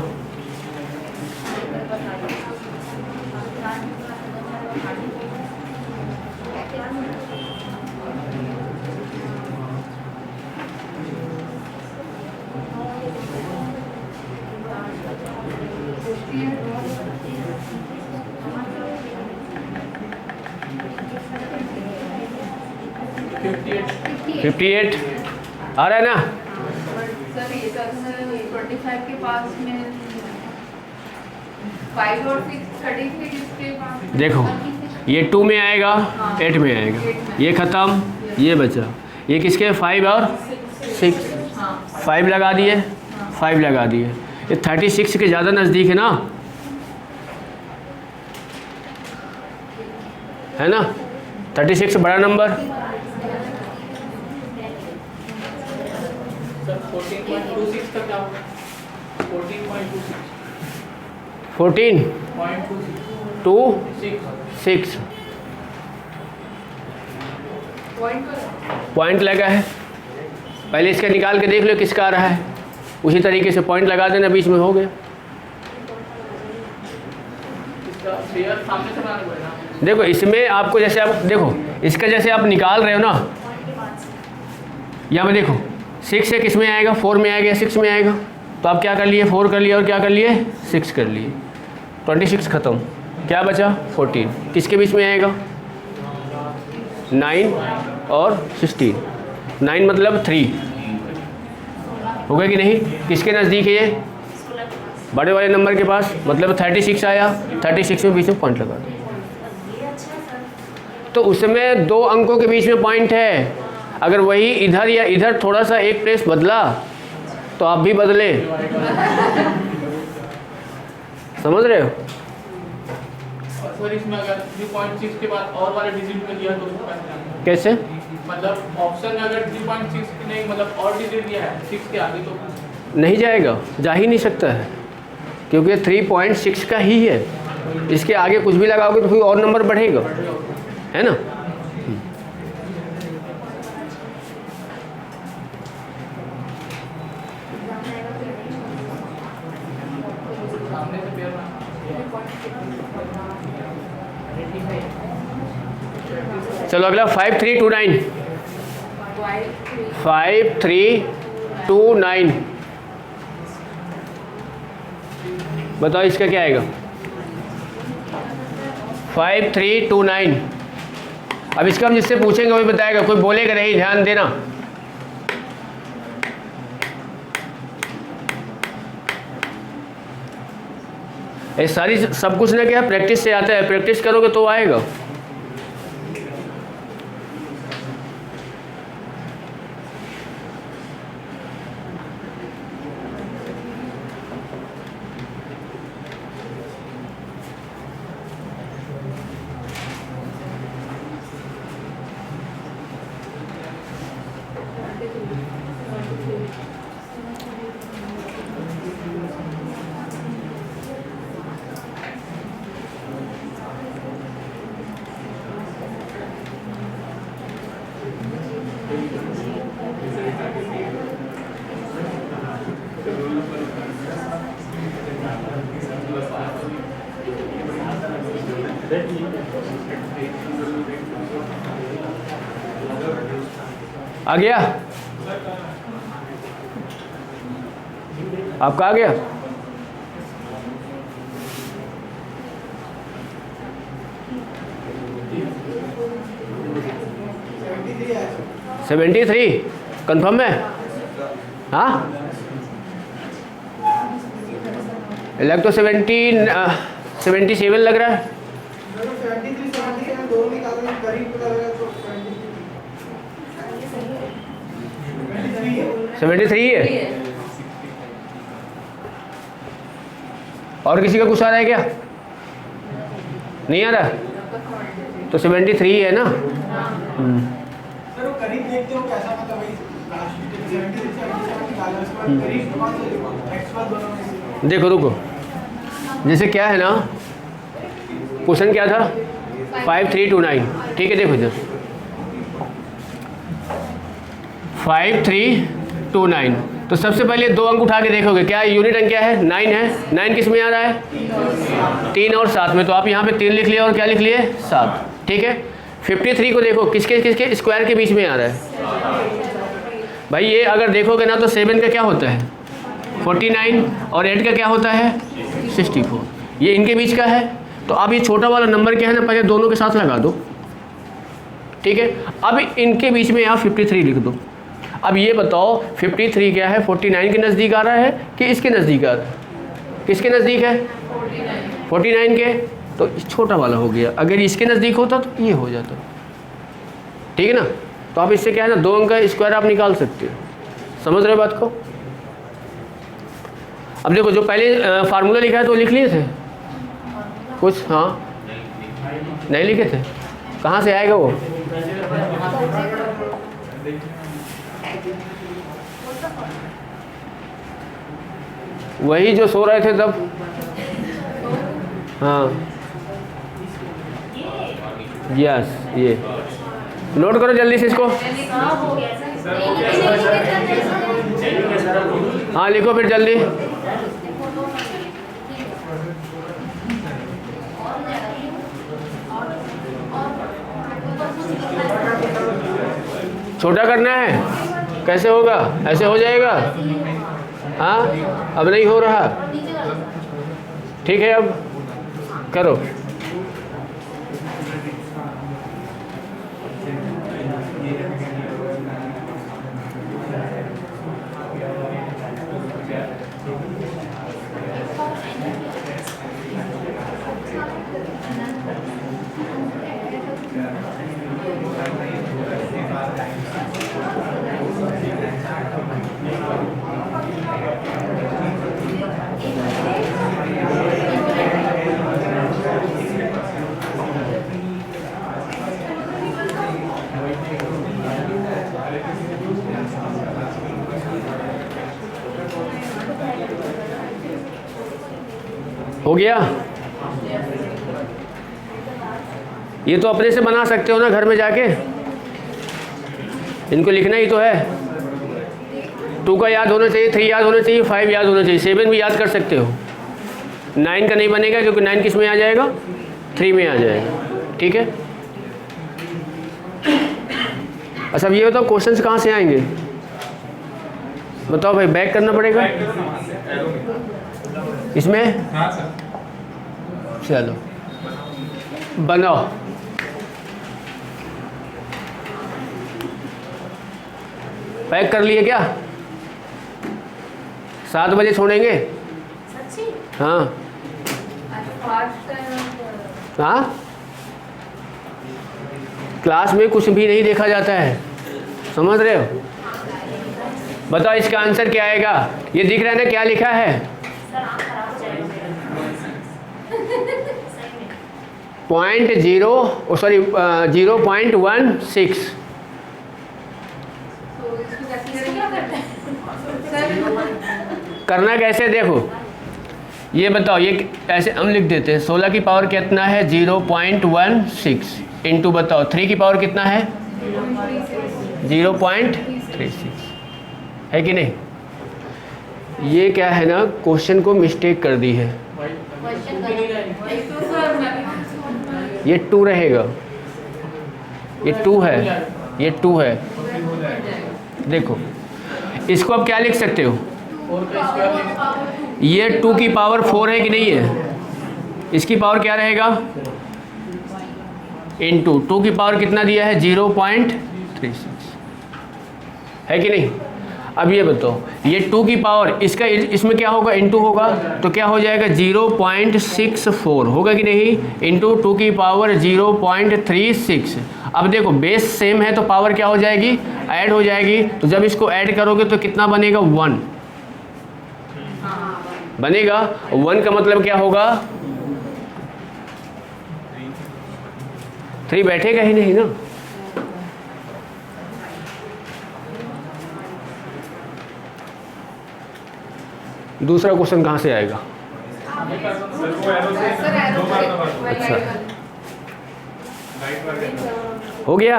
A: 58 आ रहा है ना।
D: सर ये 25 के पास में 5 और 6 33 किसके पास?
A: देखो ये 2 में आएगा, 8 में आएगा, ये ख़त्म, ये बचा, ये किसके 5 और 6, 5 लगा दिए, 5 लगा दिए, ये 36 के ज़्यादा नज़दीक है ना, है ना? 36 बड़ा नंबर,
B: सर 14.26 का क्या होगा? 14.26
A: 14.26 पॉइंट लगा है, पहले इसका निकाल के देख लो किसका आ रहा है, उसी तरीके से पॉइंट लगा देना, बीच में हो गया।
B: इसका शेयर सामने से बनाना पड़ेगा।
A: देखो इसमें आपको जैसे आप देखो इसका जैसे आप निकाल रहे हो ना, यहाँ पे देखो 6 है, किस में आएगा, 4 में आएगा, 6 में आएगा, तो आप क्या कर लिए, 4 कर लिए और क्या कर लिए, 6 कर लिए, 26 ख़त्म, क्या बचा 14, किसके बीच में आएगा, 9 और 16, 9 मतलब 3 होगा कि नहीं, किसके नज़दीक है ये, बड़े वाले नंबर के पास, मतलब 36 आया, 36 में बीच में पॉइंट लगा दो, तो उसमें 2 अंकों के बीच में पॉइंट है, अगर वही इधर या इधर थोड़ा सा एक प्लेस बदला तो आप भी बदले, समझ रहे हो?
B: और सर इसमें अगर 3.6 के बाद और वाले डिजिट में दिया तो उसको कैसे आएगा?
A: कैसे?
B: मतलब ऑप्शन में अगर 3.6 नहीं मतलब और डिजिट दिया है 6 के आगे तो
A: नहीं जाएगा, जा ही नहीं सकता है, क्योंकि 3.6 का ही है, इसके आगे कुछ भी लगाओगे तो कोई और नंबर बढ़ेगा, है ना?
B: सामने से पेयर में
A: चलो अगला 5329, 5329 बताओ इसका क्या आएगा, 5329। अब इसका हम जिससे पूछेंगे वही बताएगा, कोई बोलेगा नहीं, ध्यान देना। ये सारी सब कुछ ना क्या प्रैक्टिस से आता है, प्रैक्टिस करोगे तो आएगा। आ गया, आपका आ गया? सेवेंटी 73 कन्फर्म है? हाँ लग तो 77 लग रहा है। 73 है। और किसी का कुछ आ रहा है क्या? नहीं आ रहा? तो 73 है ना?
E: सर वो करीब देखते हो कैसा मतलब वही
A: देखो रुको, जैसे क्या है ना, क्वेश्चन क्या था 5329, ठीक है। देखो इधर 5329, तो सबसे पहले 2 अंक उठा के देखोगे, क्या यूनिट अंक क्या है? 9 है। 9 किस में आ रहा है? 3 और 7 में, तो आप यहाँ पे 3 लिख लिए और क्या लिख लिए? 7, ठीक है। 53 को देखो किसके किसके स्क्वायर के बीच में आ रहा है भाई। ये अगर देखोगे ना तो 7 का क्या होता है 49 और 8 का क्या होता है 64, ये इनके बीच का है। तो अब ये छोटा वाला नंबर क्या है ना, पहले दोनों के साथ लगा दो, ठीक है। अब इनके बीच में यहाँ 53 लिख दो। अब ये बताओ 53 क्या है, 49 के नज़दीक आ रहा है कि इसके नज़दीक आ रहा है? किसके नज़दीक है? 49 के, तो छोटा वाला हो गया। अगर इसके नज़दीक होता तो ये हो जाता, ठीक है ना। तो आप इससे क्या है ना 2 अंक का स्क्वायर आप निकाल सकते हो, समझ रहे हो बात को। अब देखो जो पहले फार्मूला लिखा है तो लिख लिए थे कुछ, हाँ नहीं लिखे थे, कहाँ से आएगा वो? वही जो सो रहे थे तब, हाँ यस, ये नोट करो जल्दी से इसको,
C: हाँ हो गया सर।
A: हाँ लिखो फिर जल्दी। छोटा करना है, कैसे होगा? ऐसे हो जाएगा? हाँ अब नहीं हो रहा, ठीक है अब करो। हो गया? ये तो अपने से बना सकते हो ना घर में जाके, इनको लिखना ही तो है। 2 का याद होना चाहिए, 3 याद होना चाहिए, 5 याद होना चाहिए, 7 भी याद कर सकते हो। 9 का नहीं बनेगा क्योंकि 9 किस में आ जाएगा? 3 में आ जाएगा, ठीक है। अच्छा अब ये बताओ क्वेश्चंस कहाँ से आएंगे? बताओ भाई, बैक करना पड़ेगा इसमें? चलो बनाओ। पैक कर लिए क्या? 7 बजे छोड़ेंगे?
C: सच्ची?
A: हाँ हाँ, क्लास में कुछ भी नहीं देखा जाता है, समझ रहे हो। बताओ इसका आंसर क्या आएगा? ये दिख रहा है ना क्या लिखा है?
C: सर आँख खराब हो जाएगी।
A: 0.16। करना कैसे देखो, ये बताओ, ये ऐसे हम लिख देते हैं। 16 की पावर कितना है? 0.16 इंटू बताओ 3 की पावर कितना है? 0.36 है कि नहीं? ये क्या है ना, क्वेश्चन को मिस्टेक कर दी है। ये 2 रहेगा, ये 2 है, ये 2 है। देखो इसको आप क्या लिख सकते हो? ये 2 की पावर 4 है कि नहीं है? इसकी पावर क्या रहेगा? इंटू 2 की पावर कितना दिया है? 0.36 है कि नहीं? अब ये बताओ, ये 2 की पावर इसका इसमें क्या होगा? इंटू होगा, तो क्या हो जाएगा? 0.64 होगा कि नहीं? इंटू 2 की पावर 0.36। अब देखो बेस सेम है तो पावर क्या हो जाएगी? ऐड हो जाएगी। तो जब इसको ऐड करोगे तो कितना बनेगा? 1 बनेगा। 1 का मतलब क्या होगा? 3 बैठेगा ही नहीं ना। दूसरा क्वेश्चन कहाँ से आएगा? अच्छा हो गया?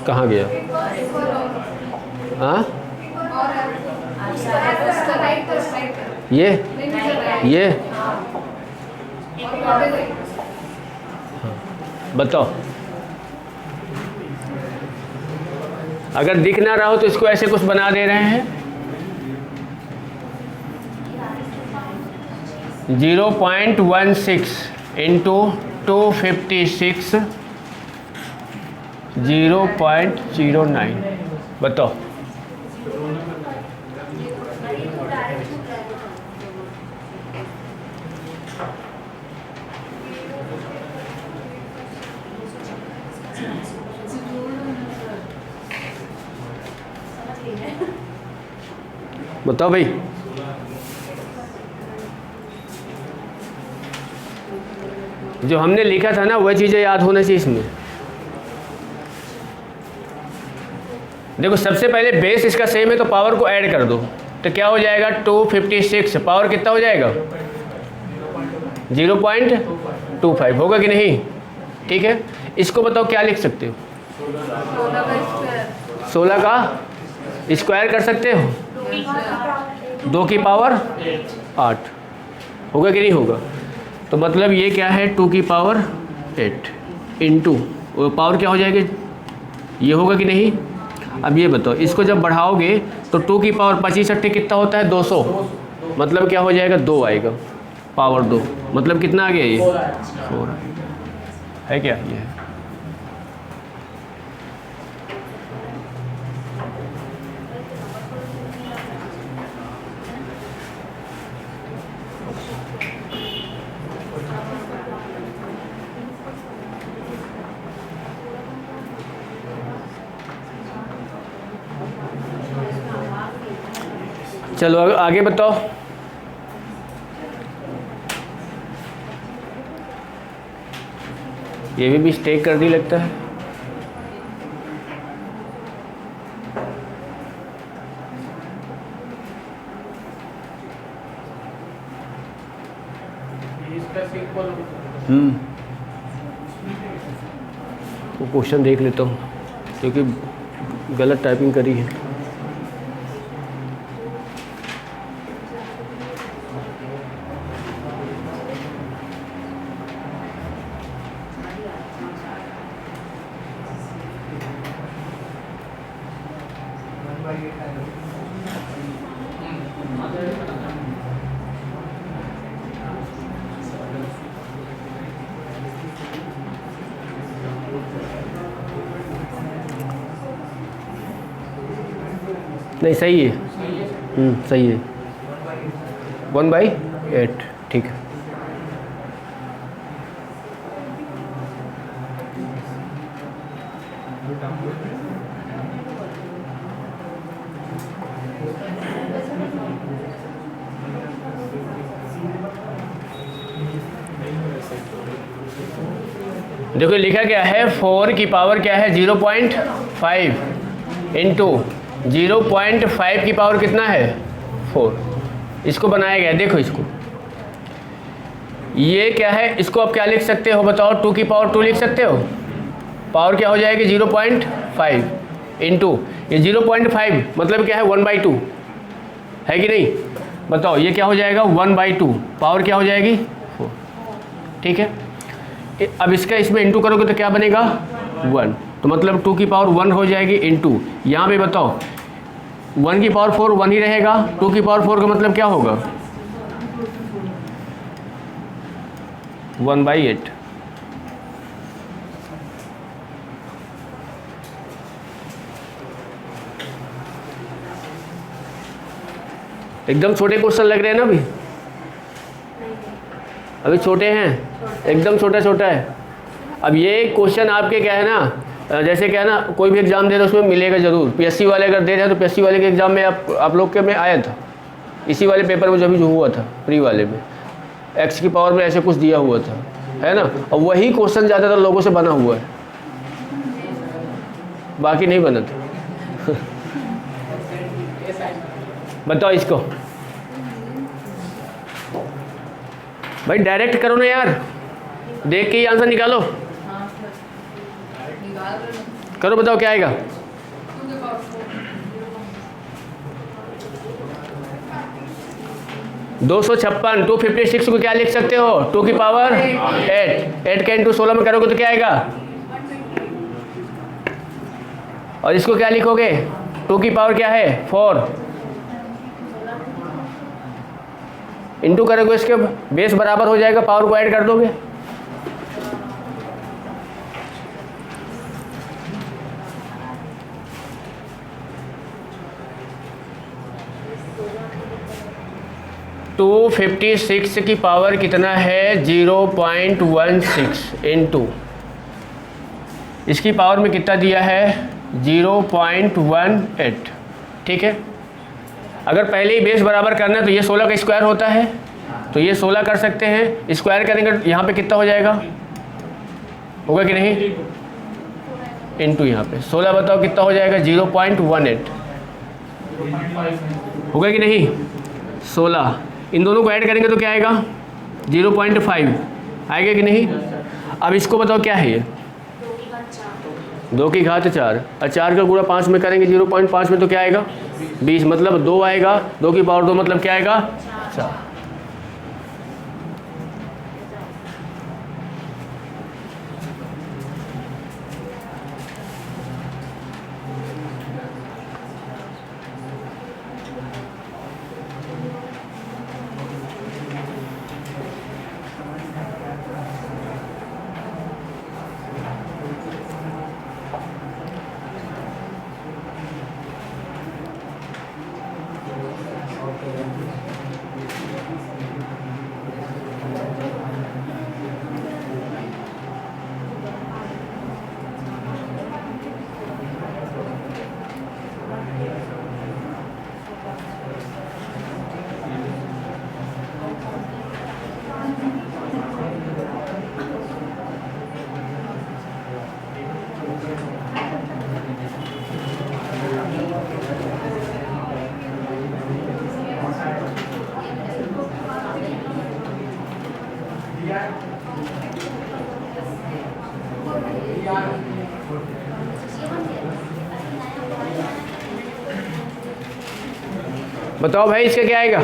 A: कहाँ गया? हाँ ये बताओ। अगर दिख ना रहा हो तो इसको ऐसे कुछ बना दे रहे हैं। 0.16 इंटू 256 0.09। बताओ बताओ भाई। जो हमने लिखा था ना वह चीज़ें याद होना चाहिए इसमें। देखो सबसे पहले बेस इसका सेम है तो पावर को ऐड कर दो तो क्या हो जाएगा 256। पावर कितना हो जाएगा 0.25 होगा कि नहीं। ठीक है, इसको बताओ क्या लिख सकते हो। 16 का स्क्वायर कर सकते हो, 2 की पावर 8 होगा कि नहीं होगा। तो मतलब ये क्या है 2 की पावर 8 इंटू पावर क्या हो जाएगी ये होगा कि नहीं। अब ये बताओ इसको जब बढ़ाओगे तो 2 की पावर 25 8 कितना होता है 200, मतलब क्या हो जाएगा 2 आएगा, पावर 2 मतलब कितना आ गया ये 4 है क्या ये है। चलो आगे बताओ। ये भी मिस्टेक कर दी लगता है।
B: इसका सिंपल
A: वो क्वेश्चन देख लेता हूँ क्योंकि गलत टाइपिंग करी है। नहीं सही है, सही है 1/8 ठीक है। देखो लिखा क्या है 4 की पावर क्या है 0.5 इंटू 0.5 की पावर कितना है 4। इसको बनाया गया, देखो इसको ये क्या है, इसको आप क्या लिख सकते हो बताओ 2 की पावर 2 लिख सकते हो। पावर क्या हो जाएगी 0.5 इंटू ये 0.5 मतलब क्या है 1/2 है कि नहीं। बताओ ये क्या हो जाएगा 1/2, पावर क्या हो जाएगी 4। ठीक है, अब इसका इसमें इंटू करोगे तो क्या बनेगा 1, तो मतलब 2 की पावर 1 हो जाएगी इंटू यहाँ पे बताओ 1 की पावर 4 1 ही रहेगा, 2 की पावर 4 का मतलब क्या होगा 1/8। एकदम छोटे क्वेश्चन लग रहे हैं ना अभी छोटे हैं, एकदम छोटा छोटा है। अब ये क्वेश्चन आपके क्या है ना, जैसे क्या है ना कोई भी एग्ज़ाम दे रहे उसमें मिलेगा ज़रूर। पीएससी वाले अगर दे रहे हैं तो पीएससी वाले के एग्ज़ाम में आप लोग के में आया था, इसी वाले पेपर में जो हुआ था प्री वाले में x की पावर में ऐसे कुछ दिया हुआ था, है ना। और वही क्वेश्चन ज़्यादातर लोगों से बना हुआ है, बाकी नहीं बना था। बताओ इसको भाई डायरेक्ट करो ना यार, देख के ही आंसर निकालो। करो बताओ क्या आएगा। 256 256 को क्या लिख सकते हो 2 की पावर 8 का इंटू 16 में करोगे तो क्या आएगा, और इसको क्या लिखोगे 2 की पावर क्या है 4 इंटू करोगे इसके बेस बराबर हो जाएगा, पावर को ऐड कर दोगे। टू 56 की पावर कितना है 0.16 इंटू इसकी पावर में कितना दिया है 0.18। ठीक है, अगर पहले ही बेस बराबर करना है तो ये 16 का स्क्वायर होता है, तो ये 16 कर सकते हैं, स्क्वायर करेंगे यहाँ पे कितना हो जाएगा, होगा कि नहीं, इंटू यहाँ पे 16 बताओ कितना हो जाएगा 0.18 होगा कि नहीं। 16 इन दोनों को ऐड करेंगे तो क्या आएगा 0.5 आएगा कि नहीं। अब इसको बताओ क्या है ये 2 की घात 4 और 4 का गुणा 5 में करेंगे 0.5 में तो क्या आएगा 20, मतलब 2 आएगा, 2 की पावर 2 मतलब क्या आएगा 4। बताओ भाई इसका क्या आएगा,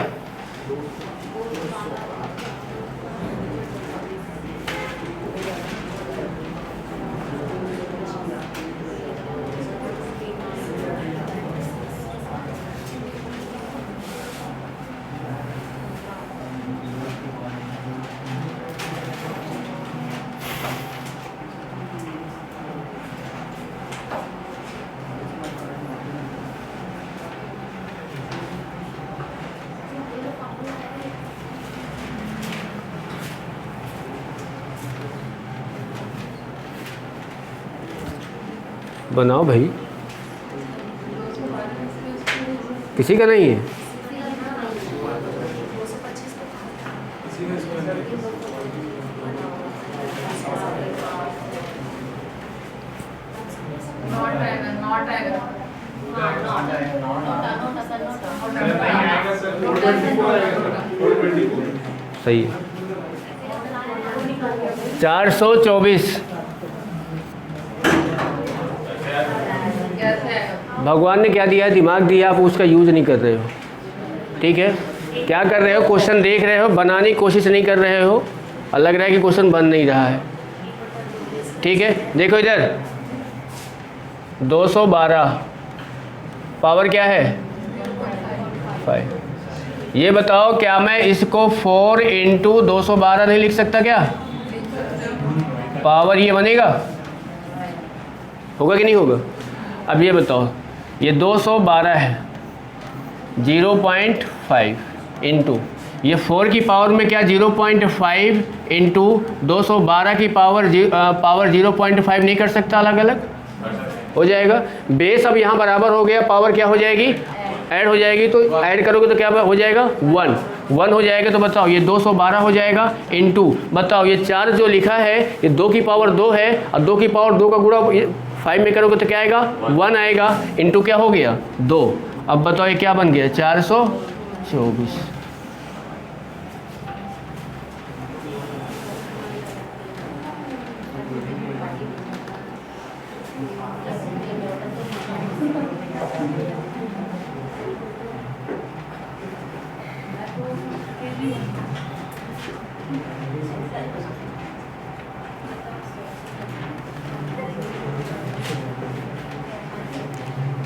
A: बनाओ भाई, किसी का नहीं है। सही है 424। भगवान ने क्या दिया है, दिमाग दिया, आप उसका यूज़ नहीं कर रहे हो। ठीक है, क्या कर रहे हो, क्वेश्चन देख रहे हो, बनाने की कोशिश नहीं कर रहे हो और लग रहा है कि क्वेश्चन बन नहीं रहा है। ठीक है, देखो इधर 212 पावर क्या है 5। ये बताओ क्या मैं इसको 4 इंटू 212 नहीं लिख सकता क्या, पावर ये बनेगा, होगा कि नहीं होगा। अब ये बताओ ये 212 है 0.5 इंटू ये 4 की पावर में क्या 0.5 इंटू 212 की पावर 0.5 नहीं कर सकता, अलग अलग हो जाएगा। बेस अब यहाँ बराबर हो गया, पावर क्या हो जाएगी ऐड हो जाएगी, तो ऐड करोगे तो क्या हो जाएगा 1 हो जाएगा। तो बताओ ये 212 हो जाएगा इंटू बताओ ये 4 जो लिखा है ये 2 की पावर 2 है और 2 की पावर 2 का गुणा 5 में करोगे तो क्या आएगा 1 आएगा इंटू क्या हो गया 2। अब बताओ ये क्या बन गया 424।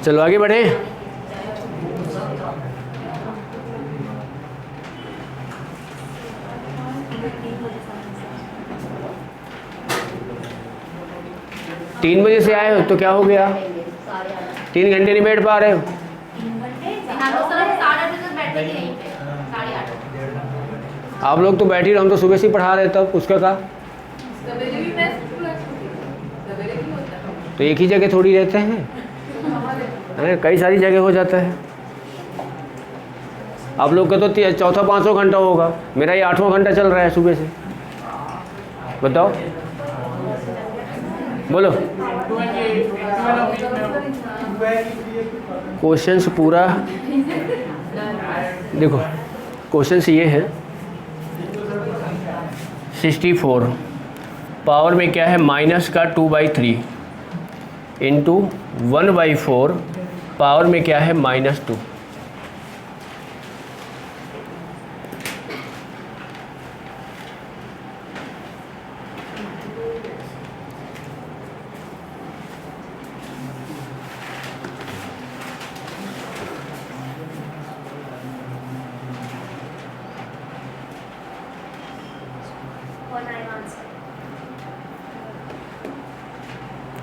A: चलो आगे बढ़े। 3 बजे से आए हो तो क्या हो गया? 3 घंटे नहीं बैठ पा रहे हो?
D: हाँ तो सर 8:30 तक बैठे थे यहीं पे 8:30।
A: आप लोग तो बैठ ही रहे, हम तो सुबह से ही पढ़ा रहे तब उसका था।
D: सवेरे भी मैं सवेरे भी होता है।
A: तो एक ही जगह थोड़ी रहते हैं, कई सारी जगह हो जाता है। आप लोग का तो चौथा 5वां घंटा होगा, मेरा ये 8वां घंटा चल रहा है सुबह से। बताओ, बोलो। क्वेश्चंस पूरा देखो, क्वेश्चंस ये है 64 पावर में क्या है माइनस का 2/3 इंटू 1/4 पावर में क्या है -2।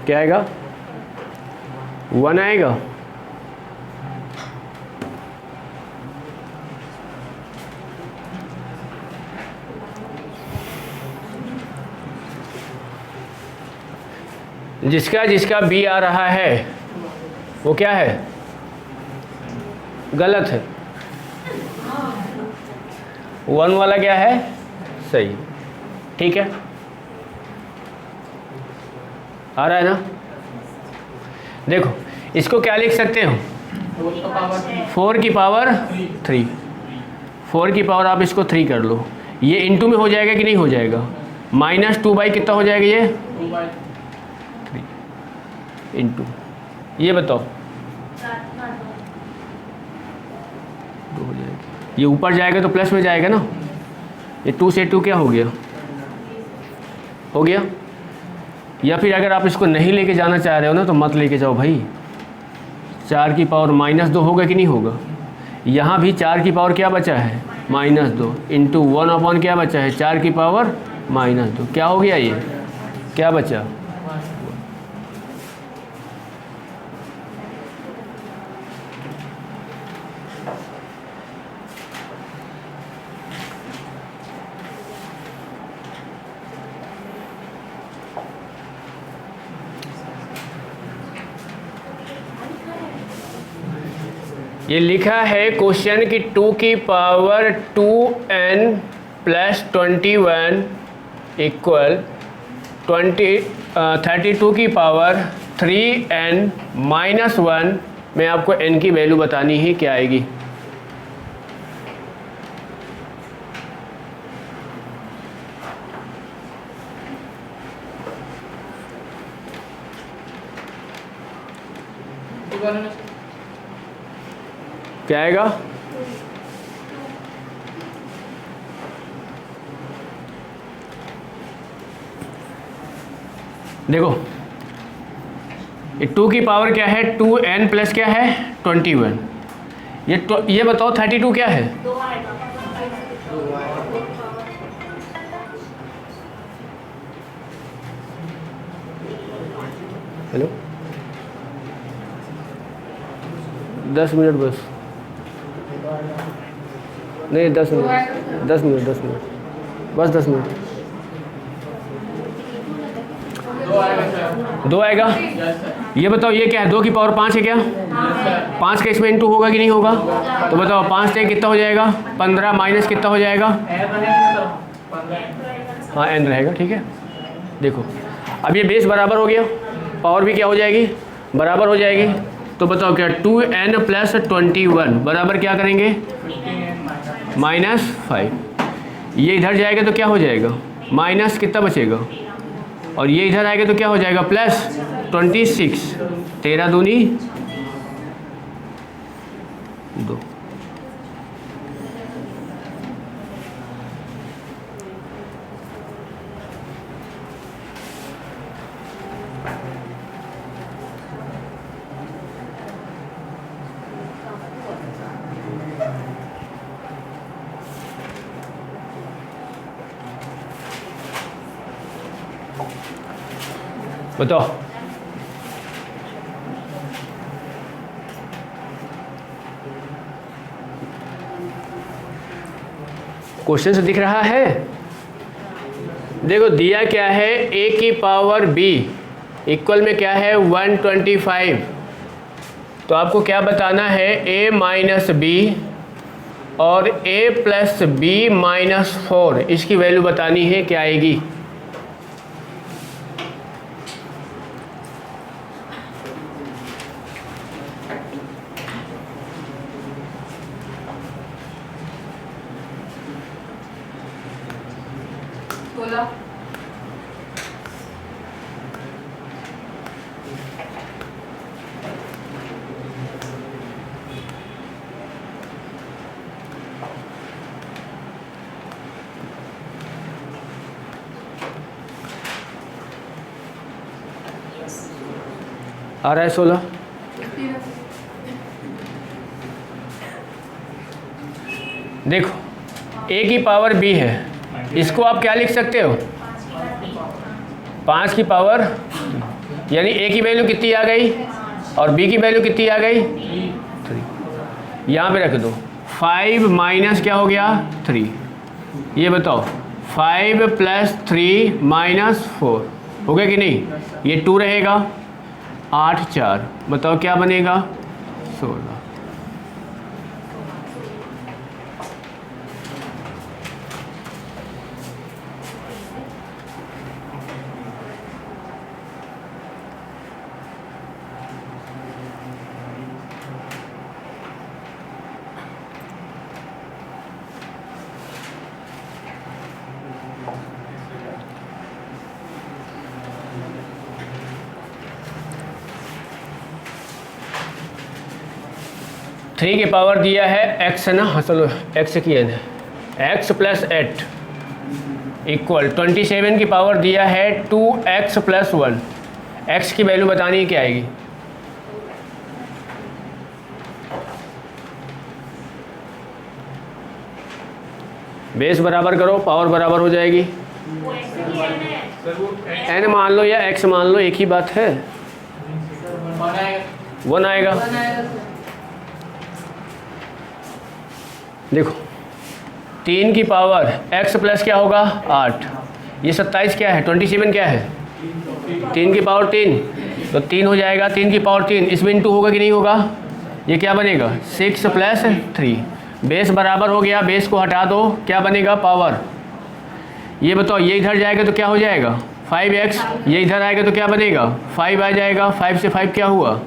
A: क्या आएगा? 1 आएगा। जिसका जिसका बी आ रहा है वो क्या है? गलत है। 1 वाला क्या है? सही। ठीक है, आ रहा है ना? देखो इसको क्या लिख सकते हो? 4 की पावर 3। 4 की पावर आप इसको 3 कर लो, ये इंटू में हो जाएगा कि नहीं हो जाएगा? -2 कितना हो जाएगा ये? 3 इंटू, ये बताओ 2 हो जाएगा। ये ऊपर जाएगा तो प्लस में जाएगा ना, ये 2 से 2 क्या हो गया? हो गया। या फिर अगर आप इसको नहीं लेके जाना चाह रहे हो ना तो मत लेके जाओ भाई। 4 की पावर -2 होगा कि नहीं होगा? यहाँ भी 4 की पावर क्या बचा है? -2 इंटू 1/, क्या बचा है? 4 की पावर -2। क्या हो गया ये? क्या बचा? ये लिखा है क्वेश्चन की 2 की पावर 2n प्लस 21 इक्वल 32 की पावर 3n माइनस 1 में आपको n की वैल्यू बतानी है, क्या आएगी? क्या आएगा? देखो ये 2 की पावर क्या है? 2n प्लस क्या है? 21। ये बताओ 32 क्या है? हेलो, 10 मिनट बस, नहीं 10 मिनट, 10 मिनट बस, 10 मिनट। 2 आएगा। ये बताओ ये क्या है? 2 की पावर 5 है क्या? 5 का इसमें इंटू होगा कि नहीं होगा? तो बताओ 5 से कितना हो जाएगा? 15 माइनस कितना हो जाएगा? हाँ n रहेगा। ठीक है, देखो अब ये बेस बराबर हो गया, पावर भी क्या हो जाएगी? बराबर हो जाएगी। तो बताओ क्या? 2n प्लस 21 बराबर क्या करेंगे? -5। ये इधर जाएगा तो क्या हो जाएगा? माइनस कितना बचेगा? और ये इधर आएगा तो क्या हो जाएगा? प्लस 26। 13 दूनी 2। बताओ। क्वेश्चन से दिख रहा है? देखो दिया क्या है, a की पावर b इक्वल में क्या है 125। तो आपको क्या बताना है, a माइनस बी और a प्लस बी माइनस 4 इसकी वैल्यू बतानी है, क्या आएगी?
D: बोला
A: आ रहा है 16? देखो a की पावर b है, इसको आप क्या लिख सकते हो, 5 की पावर, यानी a की वैल्यू कितनी आ गई और b की वैल्यू कितनी आ गई 3। यहाँ पे रख दो 5 माइनस क्या हो गया 3। ये बताओ 5 प्लस 3 माइनस 4 हो गया कि नहीं? ये 2 रहेगा, 8 4, बताओ क्या बनेगा 16। थ्री की पावर दिया है x है ना, हाँ चलो x की n है, x प्लस 8 इक्वल 27 की पावर दिया है 2x प्लस 1। x की वैल्यू बतानी है, क्या आएगी? बेस बराबर करो, पावर बराबर हो जाएगी।
C: वो x की n है।
B: सर वो
A: n मान लो या x मान लो, एक ही बात है। 1 आएगा। देखो 3 की पावर x प्लस क्या होगा 8, ये 27 क्या है 27 क्या है 3 की पावर 3, तो 3 हो जाएगा 3 की पावर 3, इसमें इंटू होगा कि नहीं होगा? ये क्या बनेगा 6 प्लस 3। बेस बराबर हो गया, बेस को हटा दो, क्या बनेगा पावर। ये बताओ ये इधर जाएगा तो क्या हो जाएगा 5x, ये इधर आएगा तो क्या बनेगा 5 आ जाएगा। 5 से 5 क्या हुआ,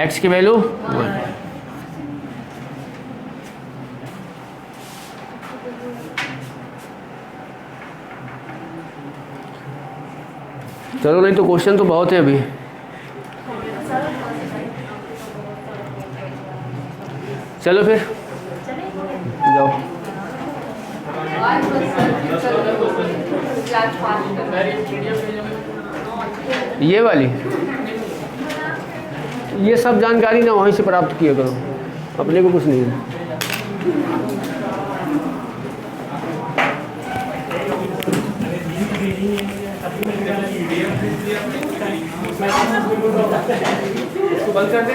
A: x की वैल्यू 1। चलो नहीं तो क्वेश्चन तो बहुत है अभी। चलो फिर जाओ। ये वाली, ये सब जानकारी ना वहीं से प्राप्त किया करो, अपने को कुछ नहीं है।
B: बंद कर दे।